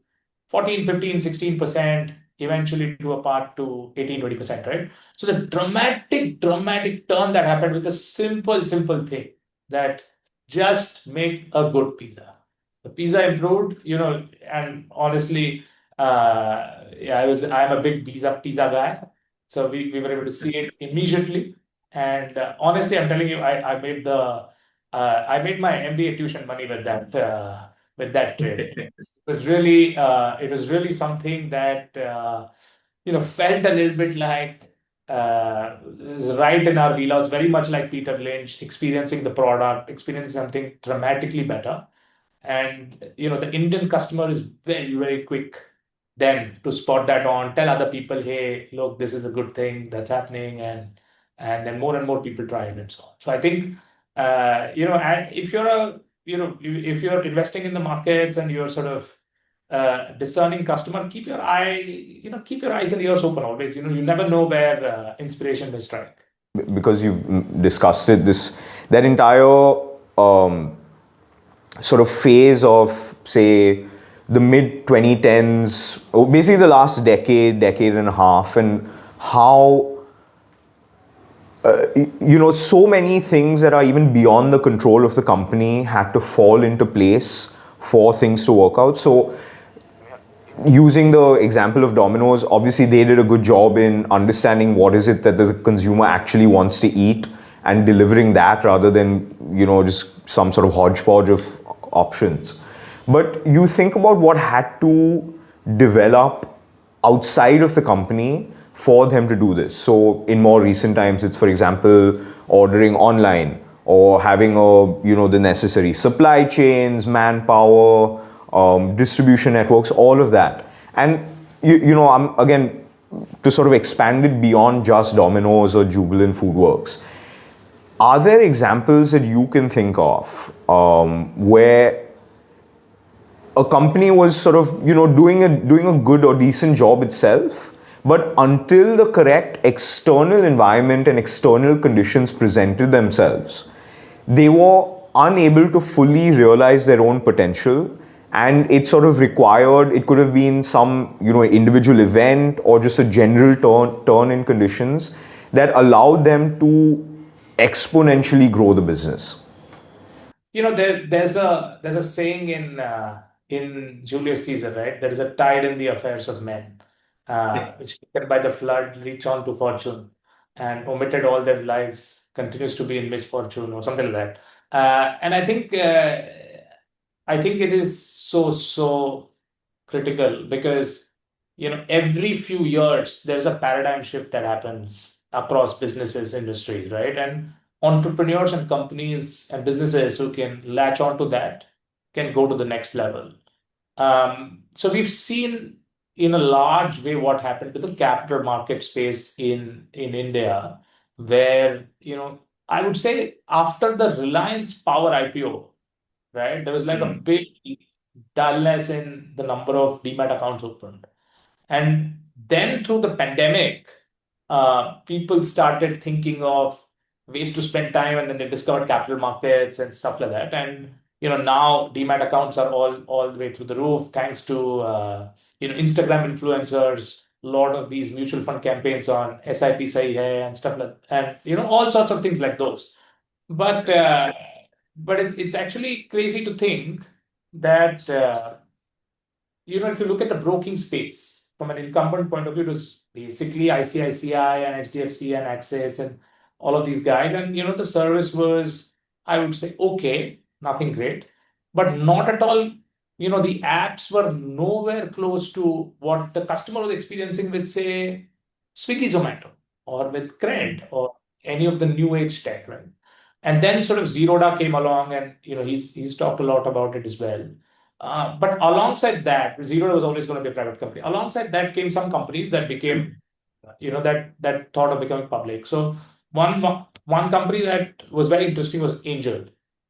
Speaker 1: 14-15-16%, eventually to a part to 18-20%, right? So it's a dramatic turn that happened with a simple thing, that just make a good pizza. The pizza improved, and honestly, yeah, I'm a big pizza guy. So we were able to see it immediately. And honestly, I'm telling you, I made my MBA tuition money with that trade. It was really something that felt a little bit like is right in our wheelhouse, very much like Peter Lynch, experiencing the product, experiencing something dramatically better. And the Indian customer is very quick then to spot that on, tell other people, hey, look, this is a good thing that's happening, and then more and more people try it and so on. So I think and if you're investing in the markets and you're sort of discerning customer, keep your eyes and ears open always. You never know where inspiration may strike.
Speaker 2: Because you've discussed it, that entire sort of phase of, say, the mid 2010s, or basically the last decade and a half, and how so many things that are even beyond the control of the company had to fall into place for things to work out. So using the example of Domino's, obviously they did a good job in understanding what is it that the consumer actually wants to eat and delivering that, rather than just some sort of hodgepodge of options. But you think about what had to develop outside of the company for them to do this. So in more recent times, it's, for example, ordering online, or having the necessary supply chains, manpower, distribution networks, all of that. And I'm again, to sort of expand it beyond just Domino's or Jubilant Foodworks, are there examples that you can think of where a company was sort of doing a good or decent job itself, but until the correct external environment and external conditions presented themselves, they were unable to fully realize their own potential, and it sort of required, it could have been some individual event or just a general turn in conditions that allowed them to exponentially grow the business.
Speaker 1: There's a saying in Julius Caesar, right? There is a tide in the affairs of men, which taken by the flood reach on to fortune, and omitted all their lives continues to be in misfortune, or something like that. And I think it is so critical, because every few years there's a paradigm shift that happens across businesses, industries, right? And entrepreneurs and companies and businesses who can latch onto that can go to the next level. So we've seen in a large way what happened to the capital market space in India, where, I would say after the Reliance Power IPO, right, there was like a big dullness in the number of demat accounts opened. And then through the pandemic, people started thinking of ways to spend time, and then they discovered capital markets and stuff like that. And now demat accounts are all the way through the roof thanks to Instagram influencers. A lot of these mutual fund campaigns on SIP Sahi Hai and stuff like, and all sorts of things like those. But it's actually crazy to think that if you look at the broking space from an incumbent point of view, it was basically ICICI and HDFC and Axis and all of these guys. And the service was, I would say, okay, nothing great, but not at all. The apps were nowhere close to what the customer was experiencing with, say, Swiggy, Zomato, or with Cred, or any of the new age tech, right? And then sort of Zerodha came along, and he's talked a lot about it as well. But alongside that, Zero was always going to be a private company. Alongside that came some companies that became, that thought of becoming public. So one company that was very interesting was Angel.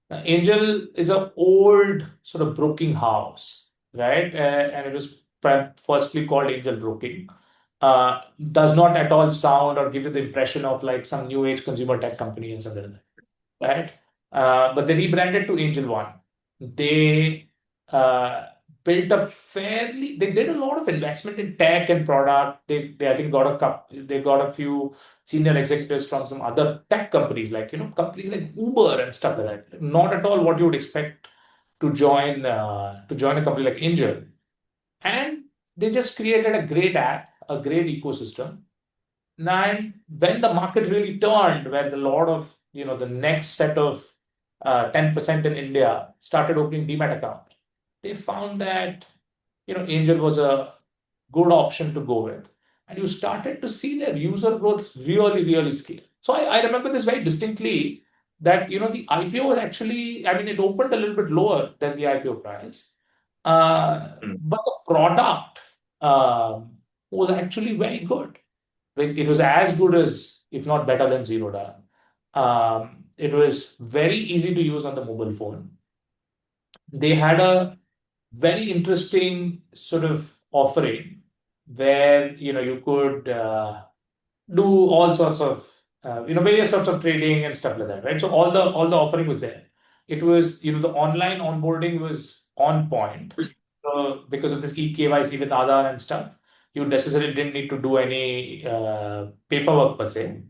Speaker 1: Angel is an old sort of broking house, right? And it was firstly called Angel Broking. Does not at all sound or give you the impression of like some new age consumer tech company and something like that, right? But they rebranded to Angel One. They uh, built up fairly. They did a lot of investment in tech and product. They I think they got a few senior executives from some other tech companies, like companies like Uber and stuff like that. Not at all what you would expect to join a company like Angel. And they just created a great app, a great ecosystem. And when the market really turned, where the lot of, the next set of 10% in India started opening demat accounts, they found that, Angel was a good option to go with. And you started to see their user growth really, really scale. So I remember this very distinctly that, the IPO was actually, I mean, it opened a little bit lower than the IPO price. But the product was actually very good. Like, it was as good as, if not better than Zerodha. It was very easy to use on the mobile phone. They had a very interesting sort of offering where you could do all sorts of various sorts of trading and stuff like that, right? So all the offering was there. It was, the online onboarding was on point. So because of this eKYC with Aadhaar and stuff, you necessarily didn't need to do any paperwork per se.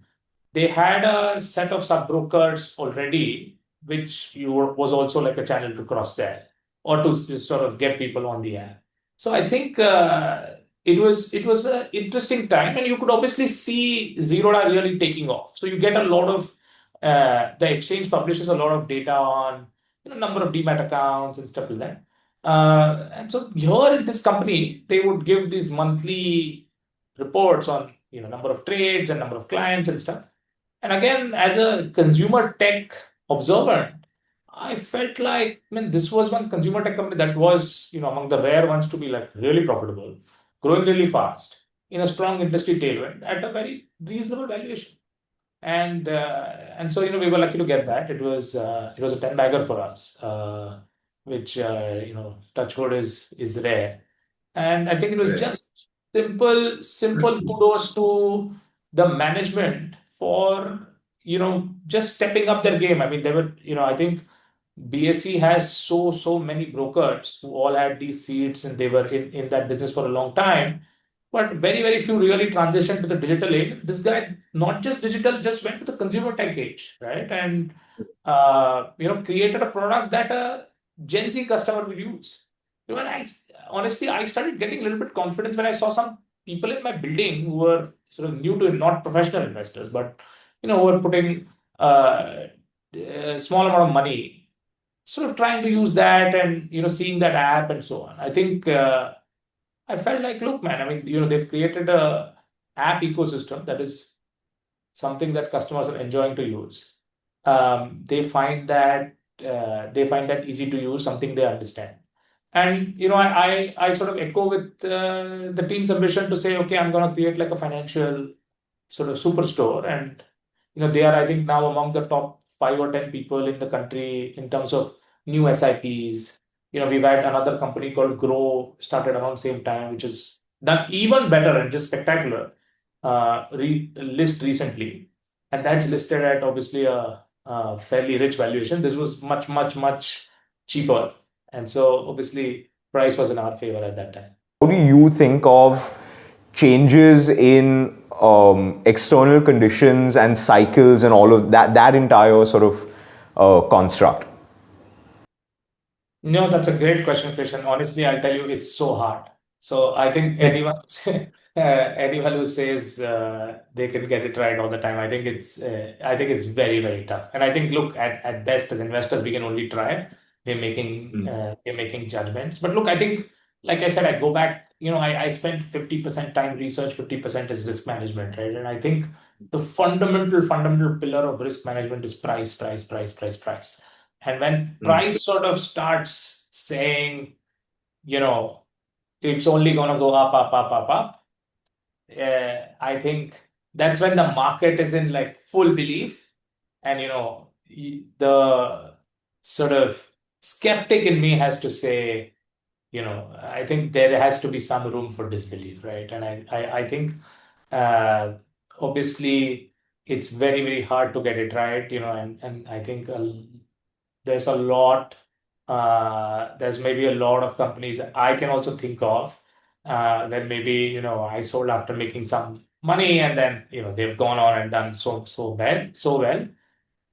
Speaker 1: They had a set of sub brokers already, which was also like a channel to cross sell or to just sort of get people on the app. So I think it was an interesting time, and you could obviously see Zerodha really taking off. So you get a lot of the exchange publishes a lot of data on number of demat accounts and stuff like that. And so here in this company, they would give these monthly reports on number of trades and number of clients and stuff. And again, as a consumer tech observer, I felt like, I mean, this was one consumer tech company that was, among the rare ones to be like really profitable, growing really fast, in a strong industry tailwind at a very reasonable valuation. And so we were lucky to get that. It was a 10 bagger for us, which touch wood is rare. And I think it was
Speaker 3: Right.
Speaker 1: just simple kudos to the management for just stepping up their game. I mean, they were, I think BSE has so many brokers who all had these seats and they were in that business for a long time. But very, very few really transitioned to the digital age. This guy, not just digital, just went to the consumer tech age, right? And created a product that a Gen Z customer will use. And honestly, I started getting a little bit confidence when I saw some people in my building who were sort of new to it, not professional investors, but who were putting a small amount of money, sort of trying to use that and seeing that app and so on. I think I felt like, look, man, I mean, they've created a app ecosystem that is something that customers are enjoying to use. They find that easy to use, something they understand. And I sort of echo with the team's ambition to say, okay, I'm going to create like a financial sort of superstore, and they are, I think, now among the top 5 or 10 people in the country in terms of new SIPs. We've had another company called Grow started around same time, which is done even better and just spectacular. List recently, and that's listed at obviously a fairly rich valuation. This was much, much, much cheaper, and so obviously price was in our favor at that time.
Speaker 2: How do you think of changes in external conditions and cycles and all of that entire sort of construct?
Speaker 1: No, that's a great question, Christian. Honestly, I'll tell you, it's so hard. So I think anyone who says they can get it right all the time, I think it's very, very tough. And I think, look, at best as investors, we can only try. We're making judgments. But look, I think, like I said, I go back. I spent 50% time research, 50% is risk management, right? And I think the fundamental pillar of risk management is price, price, price, price, price. And when price sort of starts saying, you know, it's only going to go up, up, up, up, up, I think that's when the market is in like full belief. And, the sort of skeptic in me has to say, I think there has to be some room for disbelief, right? And I think uh, obviously it's very, very hard to get it right, and I think there's a lot, there's maybe a lot of companies I can also think of that maybe, I sold after making some money, and then, they've gone on and done so well.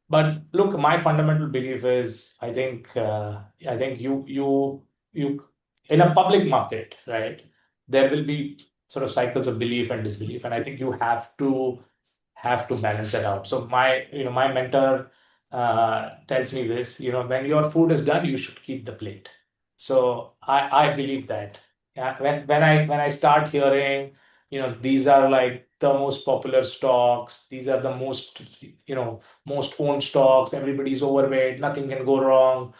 Speaker 1: But look, my fundamental belief is I think you in a public market, right? There will be sort of cycles of belief and disbelief, and I think you have to balance that out. So my mentor tells me this, when your food is done, you should keep the plate. So I believe that. Yeah, when I start hearing, these are like the most popular stocks, these are the most owned stocks, everybody's overweight, nothing can go wrong,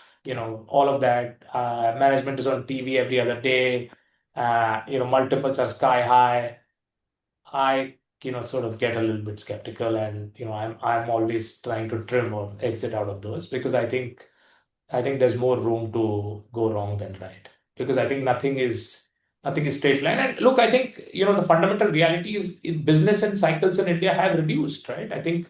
Speaker 1: all of that. Management is on TV every other day, multiples are sky high. I, sort of get a little bit skeptical, and, I'm always trying to trim or exit out of those, because I think there's more room to go wrong than right. Because I think nothing is straight line. And look, I think, the fundamental reality is in business and cycles in India have reduced, right? I think,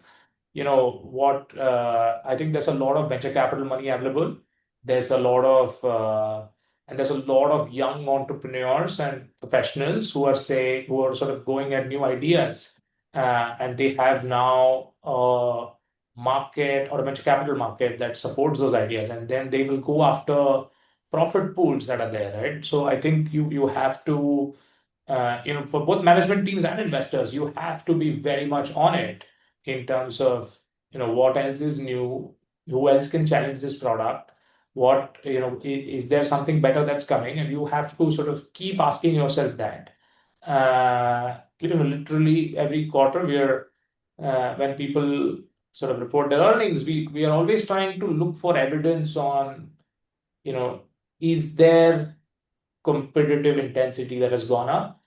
Speaker 1: I think there's a lot of venture capital money available. There's a lot of and there's a lot of young entrepreneurs and professionals who are sort of going at new ideas, and they have now a market or a venture capital market that supports those ideas, and then they will go after profit pools that are there, right? So I think you have to, for both management teams and investors, you have to be very much on it in terms of, what else is new, who else can challenge this product, what, is there something better that's coming, and you have to sort of keep asking yourself that. Literally every quarter, when people sort of report their earnings, we are always trying to look for evidence on, is there competitive intensity that has gone up,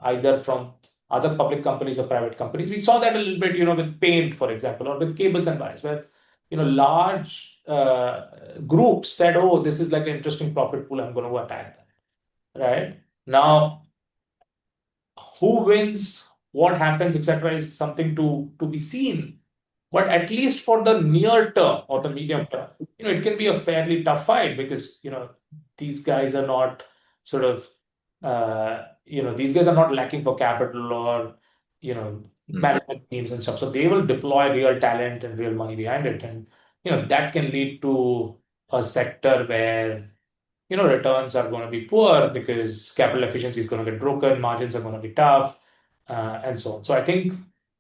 Speaker 1: either from other public companies or private companies. We saw that a little bit, with paint, for example, or with cables and wires, where, large groups said, oh, this is like an interesting profit pool, I'm going to attack that, right? Now, who wins, what happens, etc., is something to be seen. But at least for the near term or the medium term, it can be a fairly tough fight, because, these guys are not sort of, these guys are not lacking for capital or, management teams and stuff. So they will deploy real talent and real money behind it. And, that can lead to a sector where, returns are going to be poor because capital efficiency is going to get broken, margins are going to be tough, and so on. So I think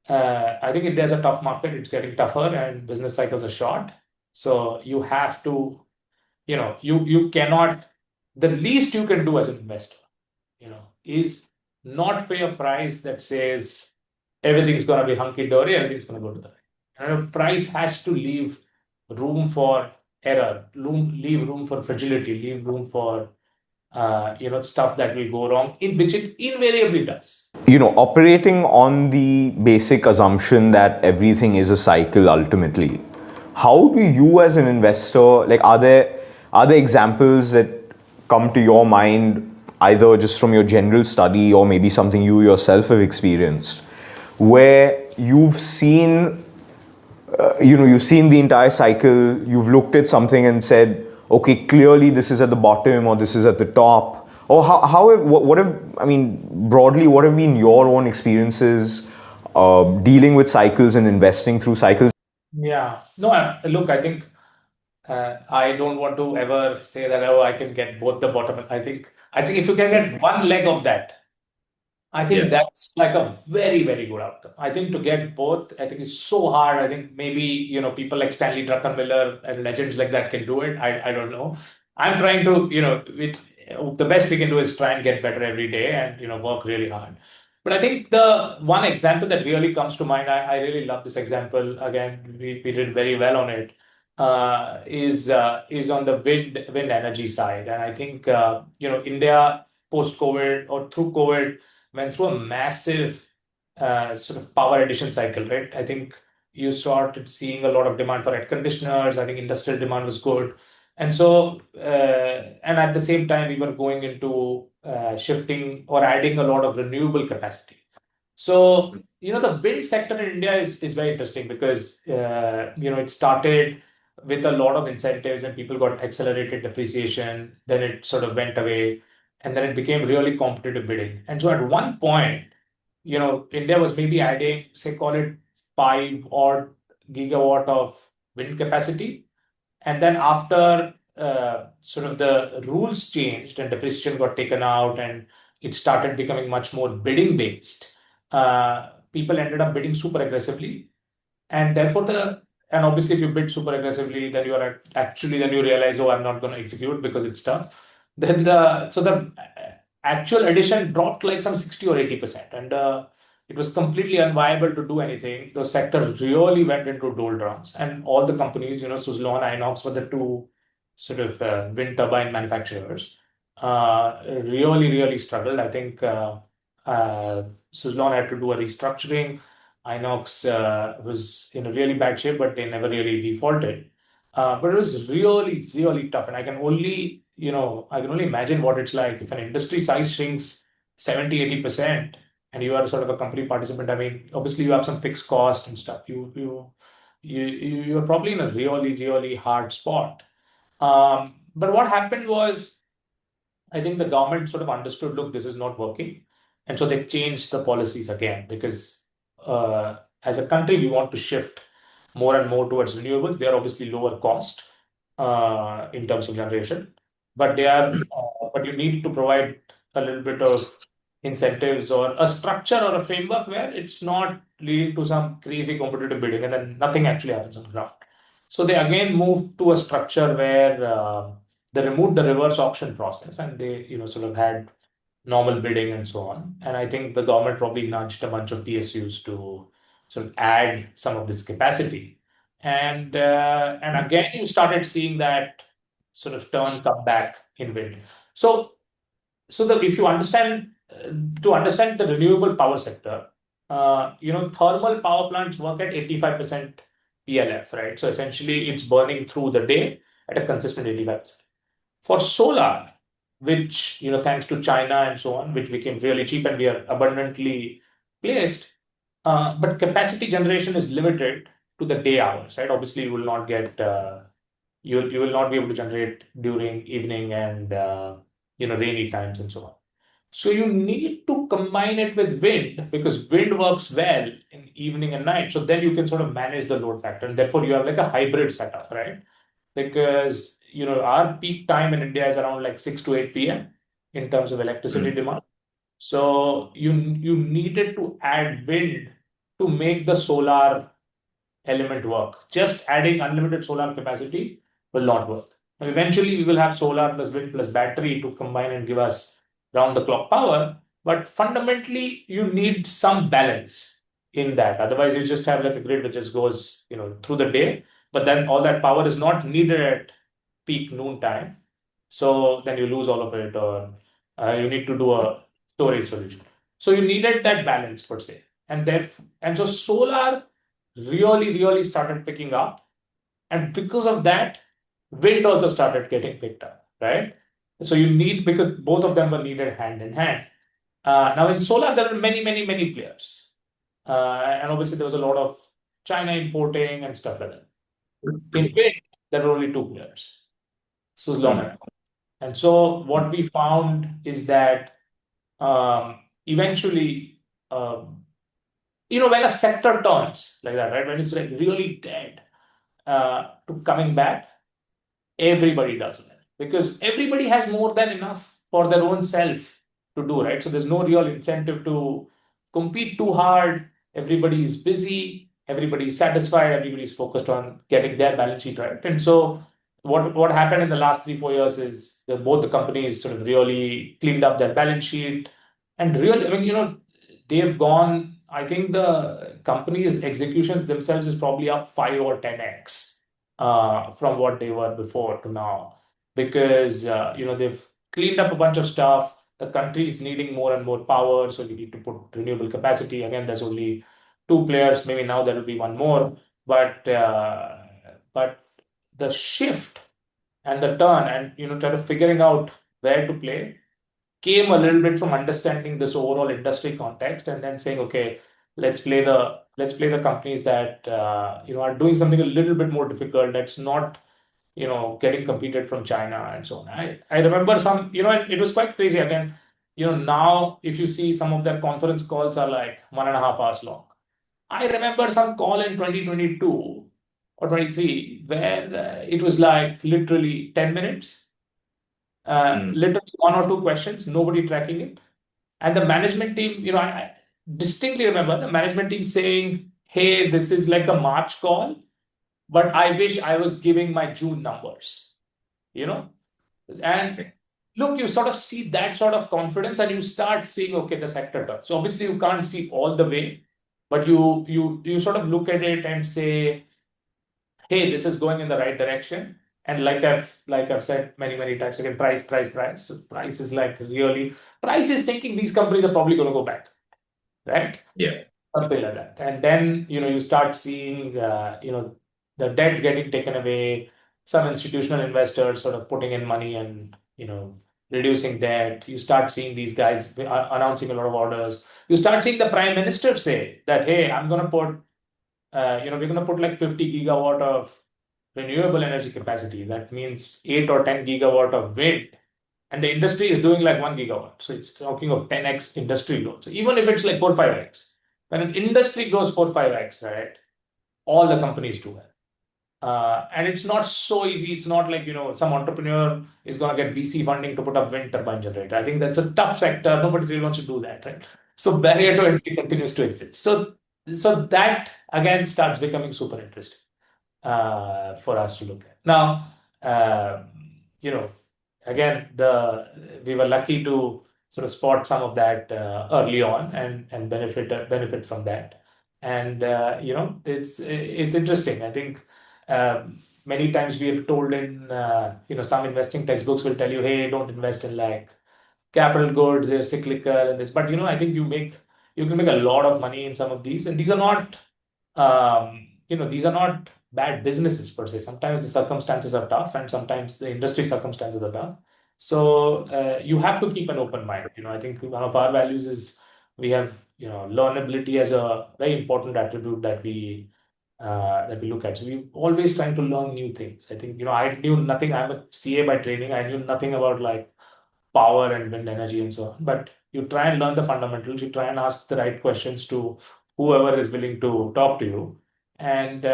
Speaker 1: India is a tough market. It's getting tougher, and business cycles are short. So you have to, you cannot. The least you can do as an investor, is not pay a price that says everything's going to be hunky dory, everything's going to go to the right. And a price has to leave room for error, leave room for fragility, leave room for stuff that will go wrong, in which it invariably does.
Speaker 2: Operating on the basic assumption that everything is a cycle ultimately, how do you as an investor, like, are there examples that come to your mind, either just from your general study or maybe something you yourself have experienced, where you've seen the entire cycle, you've looked at something and said, okay, clearly this is at the bottom or this is at the top? Or broadly, what have been your own experiences dealing with cycles and investing through cycles?
Speaker 1: Yeah. No, look, I think I don't want to ever say that, oh, I can get both the bottom. I think if you can get one leg of that, I think that's like a very, very good outcome. I think to get both, I think it's so hard. I think maybe, people like Stanley Druckenmiller and legends like that can do it. I don't know. I'm trying to, the best we can do is try and get better every day and, work really hard. But I think the one example that really comes to mind, I really love this example. Again, we did very well on it. Is on the wind energy side. And I think, India post COVID or through COVID went through a massive sort of power addition cycle, right? I think you started seeing a lot of demand for air conditioners. I think industrial demand was good. And at the same time, we were going into shifting or adding a lot of renewable capacity. So, the wind sector in India is very interesting because, it started with a lot of incentives and people got accelerated depreciation. Then it sort of went away and then it became really competitive bidding. And so at one point, India was maybe adding, say, call it 5 odd gigawatt of wind capacity. And then after sort of the rules changed and depreciation got taken out and it started becoming much more bidding based, people ended up bidding super aggressively. And therefore, and obviously, if you bid super aggressively, then you are actually, then you realize, oh, I'm not going to execute because it's tough. Then the actual addition dropped like some 60 or 80%. And it was completely unviable to do anything. The sector really went into doldrums, and all the companies, Suzlon, Inox were the two sort of wind turbine manufacturers, really, really struggled. I think Suzlon had to do a restructuring. Inox was in a really bad shape, but they never really defaulted. But it was really, really tough, and I can only imagine what it's like if an industry size shrinks 70-80%, and you are sort of a company participant. I mean, obviously you have some fixed cost and stuff. You're probably in a really, really hard spot. But what happened was, I think the government sort of understood, look, this is not working. And so they changed the policies again because as a country, we want to shift more and more towards renewables. They are obviously lower cost in terms of generation, but but you need to provide a little bit of incentives or a structure or a framework where it's not leading to some crazy competitive bidding and then nothing actually happens on the ground. So they again moved to a structure where they removed the reverse auction process and they, sort of had normal bidding and so on. And I think the government probably nudged a bunch of PSUs to sort of add some of this capacity. And again, you started seeing that sort of turn come back in wind. So that if you understand to understand the renewable power sector, thermal power plants work at 85% PLF, right? So essentially, it's burning through the day at a consistent 85%. For solar, which, thanks to China and so on, which became really cheap and we are abundantly placed, but capacity generation is limited to the day hours, right? Obviously, you will not get you will not be able to generate during evening and rainy times and so on. So you need to combine it with wind because wind works well in evening and night. So then you can sort of manage the load factor, and therefore you have like a hybrid setup, right? Because our peak time in India is around like 6 to 8 p.m. in terms of electricity demand. So you needed to add wind to make the solar element work. Just adding unlimited solar capacity will not work. Now, eventually, we will have solar plus wind plus battery to combine and give us round the clock power. But fundamentally, you need some balance in that. Otherwise, you just have like a grid which just goes, through the day. But then all that power is not needed at peak noon time. So then you lose all of it, or you need to do a storage solution. So you needed that balance per se. And so solar really started picking up. And because of that, wind also started getting picked up, right? So because both of them were needed hand in hand. Now in solar, there were many players. And obviously there was a lot of China importing and stuff like that. In wind, there were only two players, Suzlon and Inox. And so what we found is that eventually, when a sector turns like that, right, when it's like really dead, to coming back, everybody does well because everybody has more than enough for their own self to do, right? So there's no real incentive to compete too hard. Everybody is busy, everybody is satisfied, everybody is focused on getting their balance sheet right. And so what happened in the last 3-4 years is that both the companies sort of really cleaned up their balance sheet and really, I mean, they've gone, I think the company's executions themselves is probably up 5 or 10x from what they were before to now, because they've cleaned up a bunch of stuff. The country is needing more and more power, so you need to put renewable capacity. Again, there's only two players. Maybe now there will be one more, but the shift and the turn, and try to figuring out where to play came a little bit from understanding this overall industry context and then saying, okay, let's play the companies that are doing something a little bit more difficult. That's not getting competed from China and so on. I remember some, and it was quite crazy. Again, now if you see some of their conference calls are like 1.5 hours long. I remember some call in 2022 or 23 where it was like literally 10 minutes, literally one or two questions, nobody tracking it. And the management team, I distinctly remember the management team saying, hey, this is like a March call, but I wish I was giving my June numbers, you know? And look, you sort of see that sort of confidence and you start seeing, okay, the sector turns. So obviously you can't see all the way, but you sort of look at it and say, hey, this is going in the right direction. And like I've said many times again, price. So price is like really, price is thinking these companies are probably going to go back, right?
Speaker 2: Yeah.
Speaker 1: Something like that. And then you start seeing the debt getting taken away, some institutional investors sort of putting in money and reducing debt. You start seeing these guys announcing a lot of orders. You start seeing the prime minister say that, hey, I'm going to put we're going to put like 50 gigawatt of renewable energy capacity. That means 8 or 10 gigawatt of wind. And the industry is doing like 1 gigawatt. So it's talking of 10x industry growth. So even if it's like 4 5x, when an industry grows 4 5x, right, all the companies do well. And it's not so easy. It's not like, some entrepreneur is going to get VC funding to put up wind turbine generator. I think that's a tough sector. Nobody really wants to do that, right? So barrier to entry continues to exist. So that again starts becoming super interesting for us to look at. Now, again, we were lucky to sort of spot some of that early on and benefit from that. And it's interesting. I think many times we have told in some investing textbooks will tell you, hey, don't invest in like capital goods, they're cyclical and this. But I think you can make a lot of money in some of these, and these are not bad businesses per se. Sometimes the circumstances are tough, and sometimes the industry circumstances are tough. So you have to keep an open mind. I think one of our values is we have learnability as a very important attribute that we look at. So we're always trying to learn new things. I think I knew nothing. I'm a CA by training. I knew nothing about like power and wind energy and so on. But you try and learn the fundamentals. You try and ask the right questions to whoever is willing to talk to you, and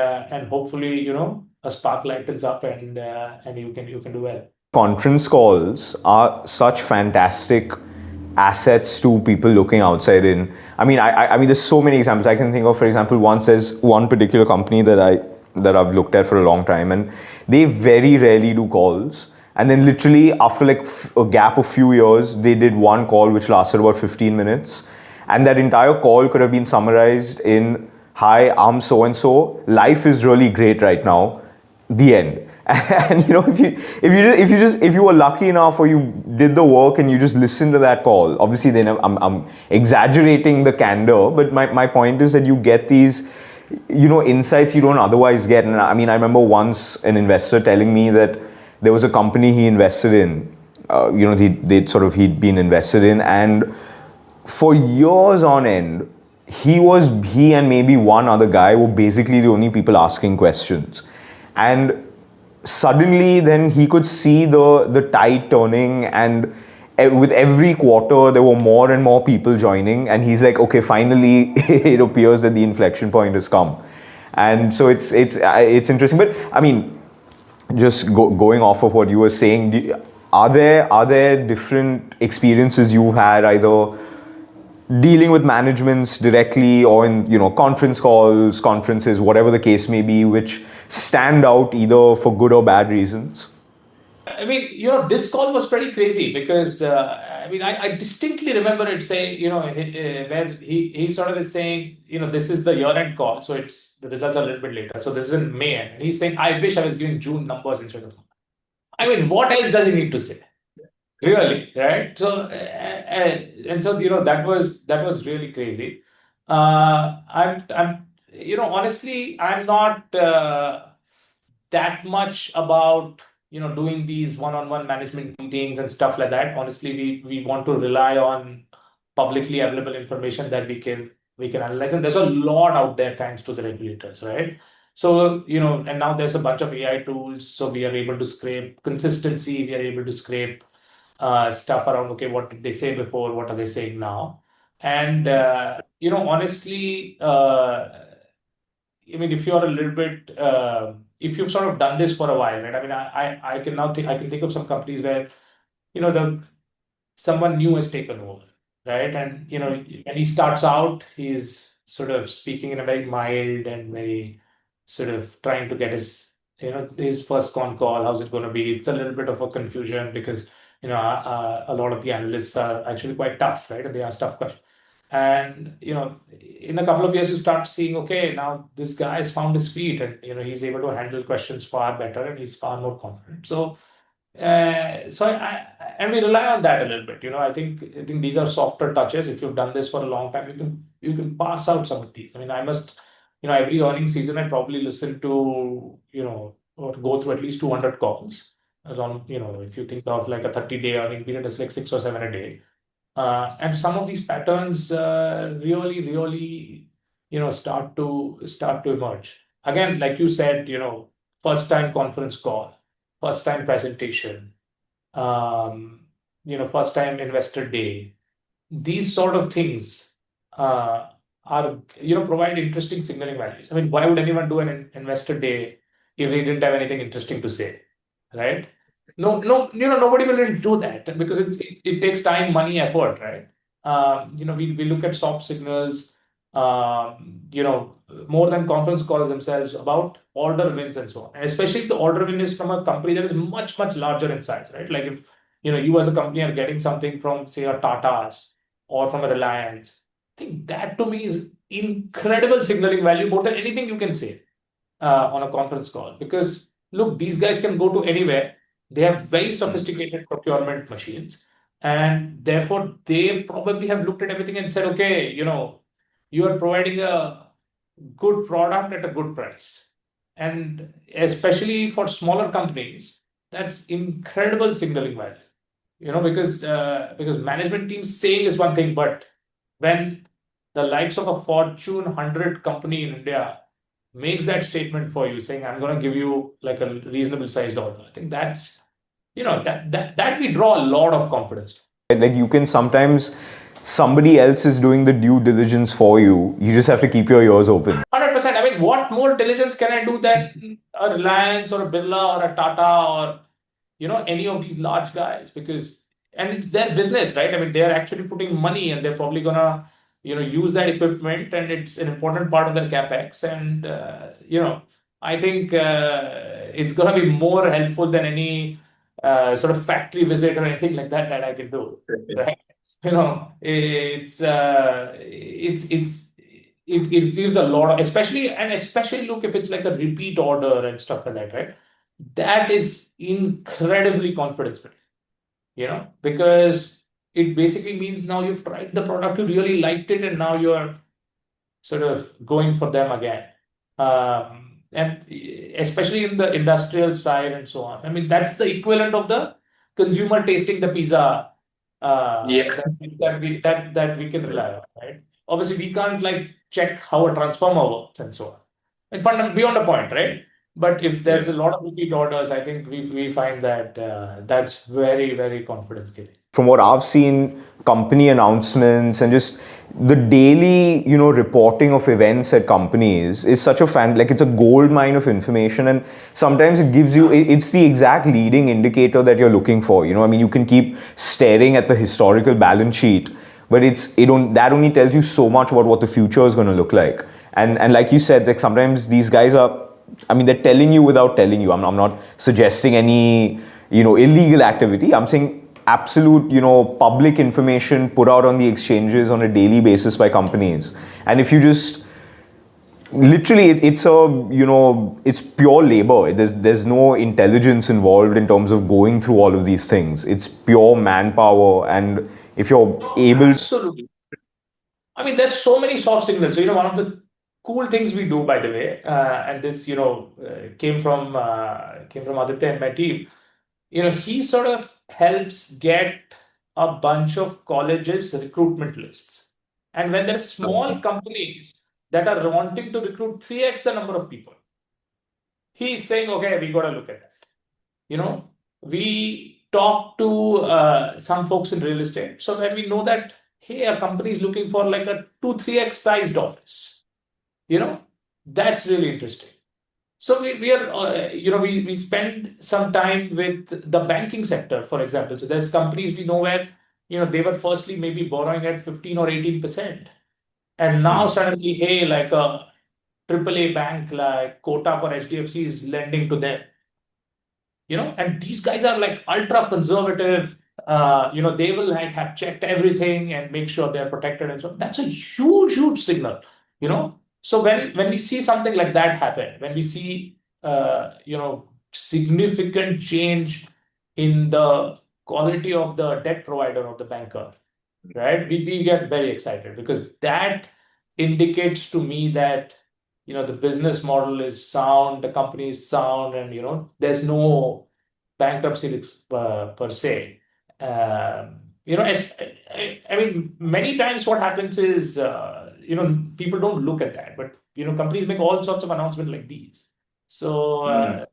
Speaker 1: hopefully a spark lightens up and you can do well.
Speaker 2: Conference calls are such fantastic assets to people looking outside in. I mean, I mean, there's so many examples I can think of. For example, once there's one particular company that I've looked at for a long time, and they very rarely do calls. And then literally after like a gap of few years, they did one call which lasted about 15 minutes. And that entire call could have been summarized in, hi, I'm so-and-so. Life is really great right now. The end. And if you were lucky enough, or you did the work and you just listened to that call, obviously then I'm exaggerating the candor, but my point is that you get these insights you don't otherwise get. And I mean, I remember once an investor telling me that there was a company he invested in, he'd been invested in, and for years on end, he and maybe one other guy were basically the only people asking questions. And suddenly then he could see the tide turning, and with every quarter there were more and more people joining, and he's like, okay, finally it appears that the inflection point has come. And so it's interesting. But I mean, just going off of what you were saying, are there different experiences you've had, either dealing with managements directly or in conference calls, conferences, whatever the case may be, which stand out either for good or bad reasons?
Speaker 1: I mean, this call was pretty crazy because I mean, I distinctly remember it saying, where he sort of is saying, this is the year-end call, so it's the results are a little bit later. So this is in May, and he's saying, I wish I was giving June numbers instead of. I mean, what else does he need to say? Really, right? So, and so that was really crazy. Honestly, I'm not that much about doing these one-on-one management meetings and stuff like that. Honestly, we want to rely on publicly available information that we can analyze, and there's a lot out there thanks to the regulators, right? So, and now there's a bunch of AI tools, so we are able to scrape consistency, we are able to scrape stuff around, okay, what did they say before, what are they saying now? And honestly, I mean, if you're a little bit, if you've sort of done this for a while, right? I mean, I can now think, I can think of some companies where, the someone new has taken over, right? And when he starts out, he's sort of speaking in a very mild and very sort of trying to get his first con call. How's it going to be? It's a little bit of a confusion because a lot of the analysts are actually quite tough, right? And they ask tough questions. And in a couple of years, you start seeing, okay, now this guy has found his feet, and he's able to handle questions far better, and he's far more confident. And we rely on that a little bit. I think these are softer touches. If you've done this for a long time, you can pass out some of these. I mean, I must, every earnings season, I probably listen to, or go through at least 200 calls. As on, if you think of like a 30-day earning period, it's like 6 or 7 a day. And some of these patterns really, really, start to emerge. Again, like you said, first time conference call, first time presentation, um, first time investor day. These sort of things are, provide interesting signaling values. I mean, why would anyone do an investor day if they didn't have anything interesting to say, right? No, no, nobody will really do that because it takes time, money, effort, right? We look at soft signals, more than conference calls themselves about order wins and so on. And especially if the order win is from a company that is much, much larger in size, right? Like if, you as a company are getting something from, say, a Tata's or from a Reliance, I think that to me is incredible signaling value more than anything you can say on a conference call. Because look, these guys can go to anywhere. They have very sophisticated procurement machines, and therefore they probably have looked at everything and said, okay, you are providing a good product at a good price. And especially for smaller companies, that's incredible signaling value. Because management teams saying is one thing, but when the likes of a Fortune 100 company in India makes that statement for you, saying, I'm going to give you like a reasonable sized order, I think that's, that we draw a lot of confidence.
Speaker 2: Like, you can sometimes, somebody else is doing the due diligence for you. You just have to keep your ears open.
Speaker 1: 100%. I mean, what more diligence can I do than a Reliance or a Birla or a Tata or, any of these large guys? Because, and it's their business, right? I mean, they're actually putting money and they're probably gonna, use that equipment, and it's an important part of their capex. And, I think it's gonna be more helpful than any sort of factory visit or anything like that I can do, right? It gives a lot of, especially look if it's like a repeat order and stuff like that, right? that is incredibly confidence building, because it basically means now you've tried the product, you really liked it, and now you're sort of going for them again. And especially in the industrial side and so on. I mean, that's the equivalent of the consumer tasting the pizza
Speaker 3: Yeah.
Speaker 1: that we can rely on, right? Obviously, we can't like check how a transformer works and so on. And beyond the point, right? But if there's
Speaker 3: Yeah.
Speaker 1: a lot of repeat orders, I think we find that that's very, very confidence giving.
Speaker 2: From what I've seen, company announcements and just the daily, reporting of events at companies is such a like it's a gold mine of information, and sometimes it gives you, it's the exact leading indicator that you're looking for. I mean, you can keep staring at the historical balance sheet, but that only tells you so much about what the future is going to look like. And like you said, like sometimes these guys are, I mean, they're telling you without telling you. I'm not suggesting any, illegal activity. I'm saying absolute, public information put out on the exchanges on a daily basis by companies. And if you just literally, it's pure labor. There's no intelligence involved in terms of going through all of these things. It's pure manpower, and if you're able.
Speaker 1: Absolutely. I mean, there's so many soft signals. So, one of the cool things we do, by the way, and this, came from Aditya and my team. He sort of helps get a bunch of colleges recruitment lists. And when there are small companies that are wanting to recruit 3x the number of people, he's saying, okay, we got to look at that. We talk to some folks in real estate. So when we know that, hey, a company is looking for like a 2-3x sized office, that's really interesting. So we are, we spend some time with the banking sector, for example. So there's companies we know where, they were firstly maybe borrowing at 15 or 18%. And now suddenly, hey, like a AAA bank like Kotak or HDFC is lending to them. And these guys are like ultra conservative. They will like have checked everything and make sure they're protected and so on. That's a huge, huge signal. So when we see something like that happen, when we see significant change in the quality of the debt provider of the banker, right? We get very excited because that indicates to me that the business model is sound, the company is sound, and there's no bankruptcy risk per se. I mean, many times what happens is people don't look at that, but companies make all sorts of announcements like these. So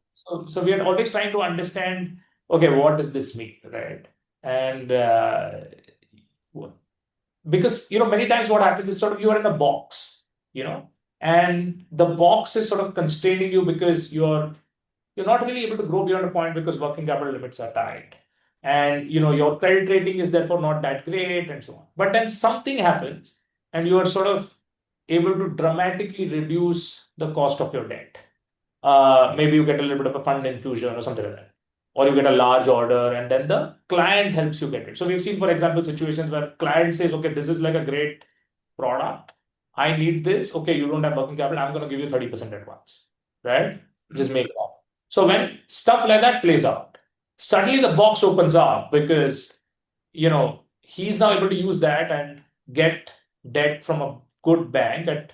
Speaker 1: we are always trying to understand, okay, what does this mean, right? And because many times what happens is sort of you are in a box, and the box is sort of constraining you because you're not really able to grow beyond a point because working capital limits are tight, and your credit rating is therefore not that great and so on. But then something happens and you are sort of able to dramatically reduce the cost of your debt. Maybe you get a little bit of a fund infusion or something like that, or you get a large order and then the client helps you get it. So we've seen, for example, situations where client says, okay, this is like a great product, I need this. Okay, you don't have working capital, I'm going to give you 30% advance, right? Just make it up. So when stuff like that plays out, suddenly the box opens up because he's now able to use that and get debt from a good bank at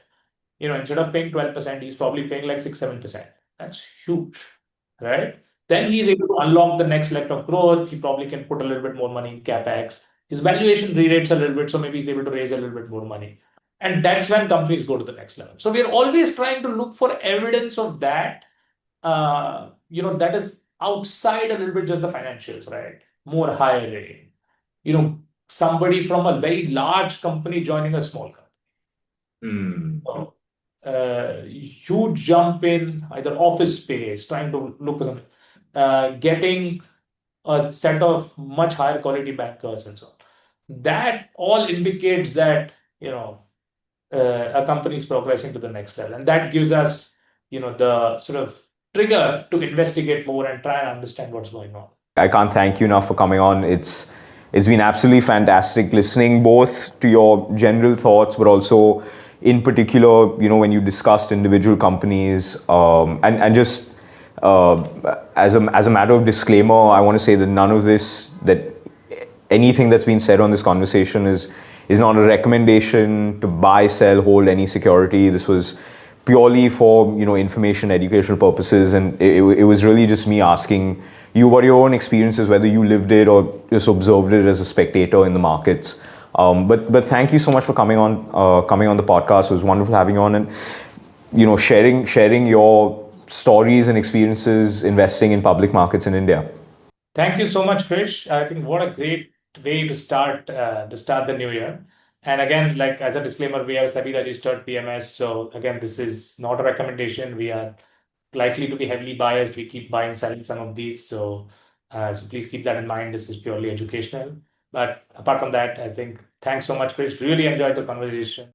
Speaker 1: instead of paying 12%, he's probably paying like 6-7%. That's huge, right? Then he's able to unlock the next leg of growth. He probably can put a little bit more money in capex. His valuation re-rates a little bit, so maybe he's able to raise a little bit more money. And that's when companies go to the next level. So we are always trying to look for evidence of that, that is outside a little bit just the financials, right? More hiring, somebody from a very large company joining a small company. So, huge jump in either office space, trying to look for something, getting a set of much higher quality bankers and so on. That all indicates that a company is progressing to the next level, and that gives us the sort of trigger to investigate more and try and understand what's going on.
Speaker 2: I can't thank you enough for coming on. It's been absolutely fantastic listening both to your general thoughts, but also in particular, when you discussed individual companies, and just as a matter of disclaimer, I want to say that none of this, that anything that's been said on this conversation is not a recommendation to buy, sell, hold any security. This was purely for information, educational purposes, and it was really just me asking you what your own experiences, whether you lived it or just observed it as a spectator in the markets. But thank you so much for coming on the podcast. It was wonderful having you on, and sharing your stories and experiences investing in public markets in India.
Speaker 1: Thank you so much, Krish. I think what a great way to start the new year. And again, like as a disclaimer, we have SEBI registered PMS. So again, this is not a recommendation. We are likely to be heavily biased. We keep buying, selling some of these. So please keep that in mind. This is purely educational. But apart from that, I think thanks so much, Krish. Really enjoyed the conversation.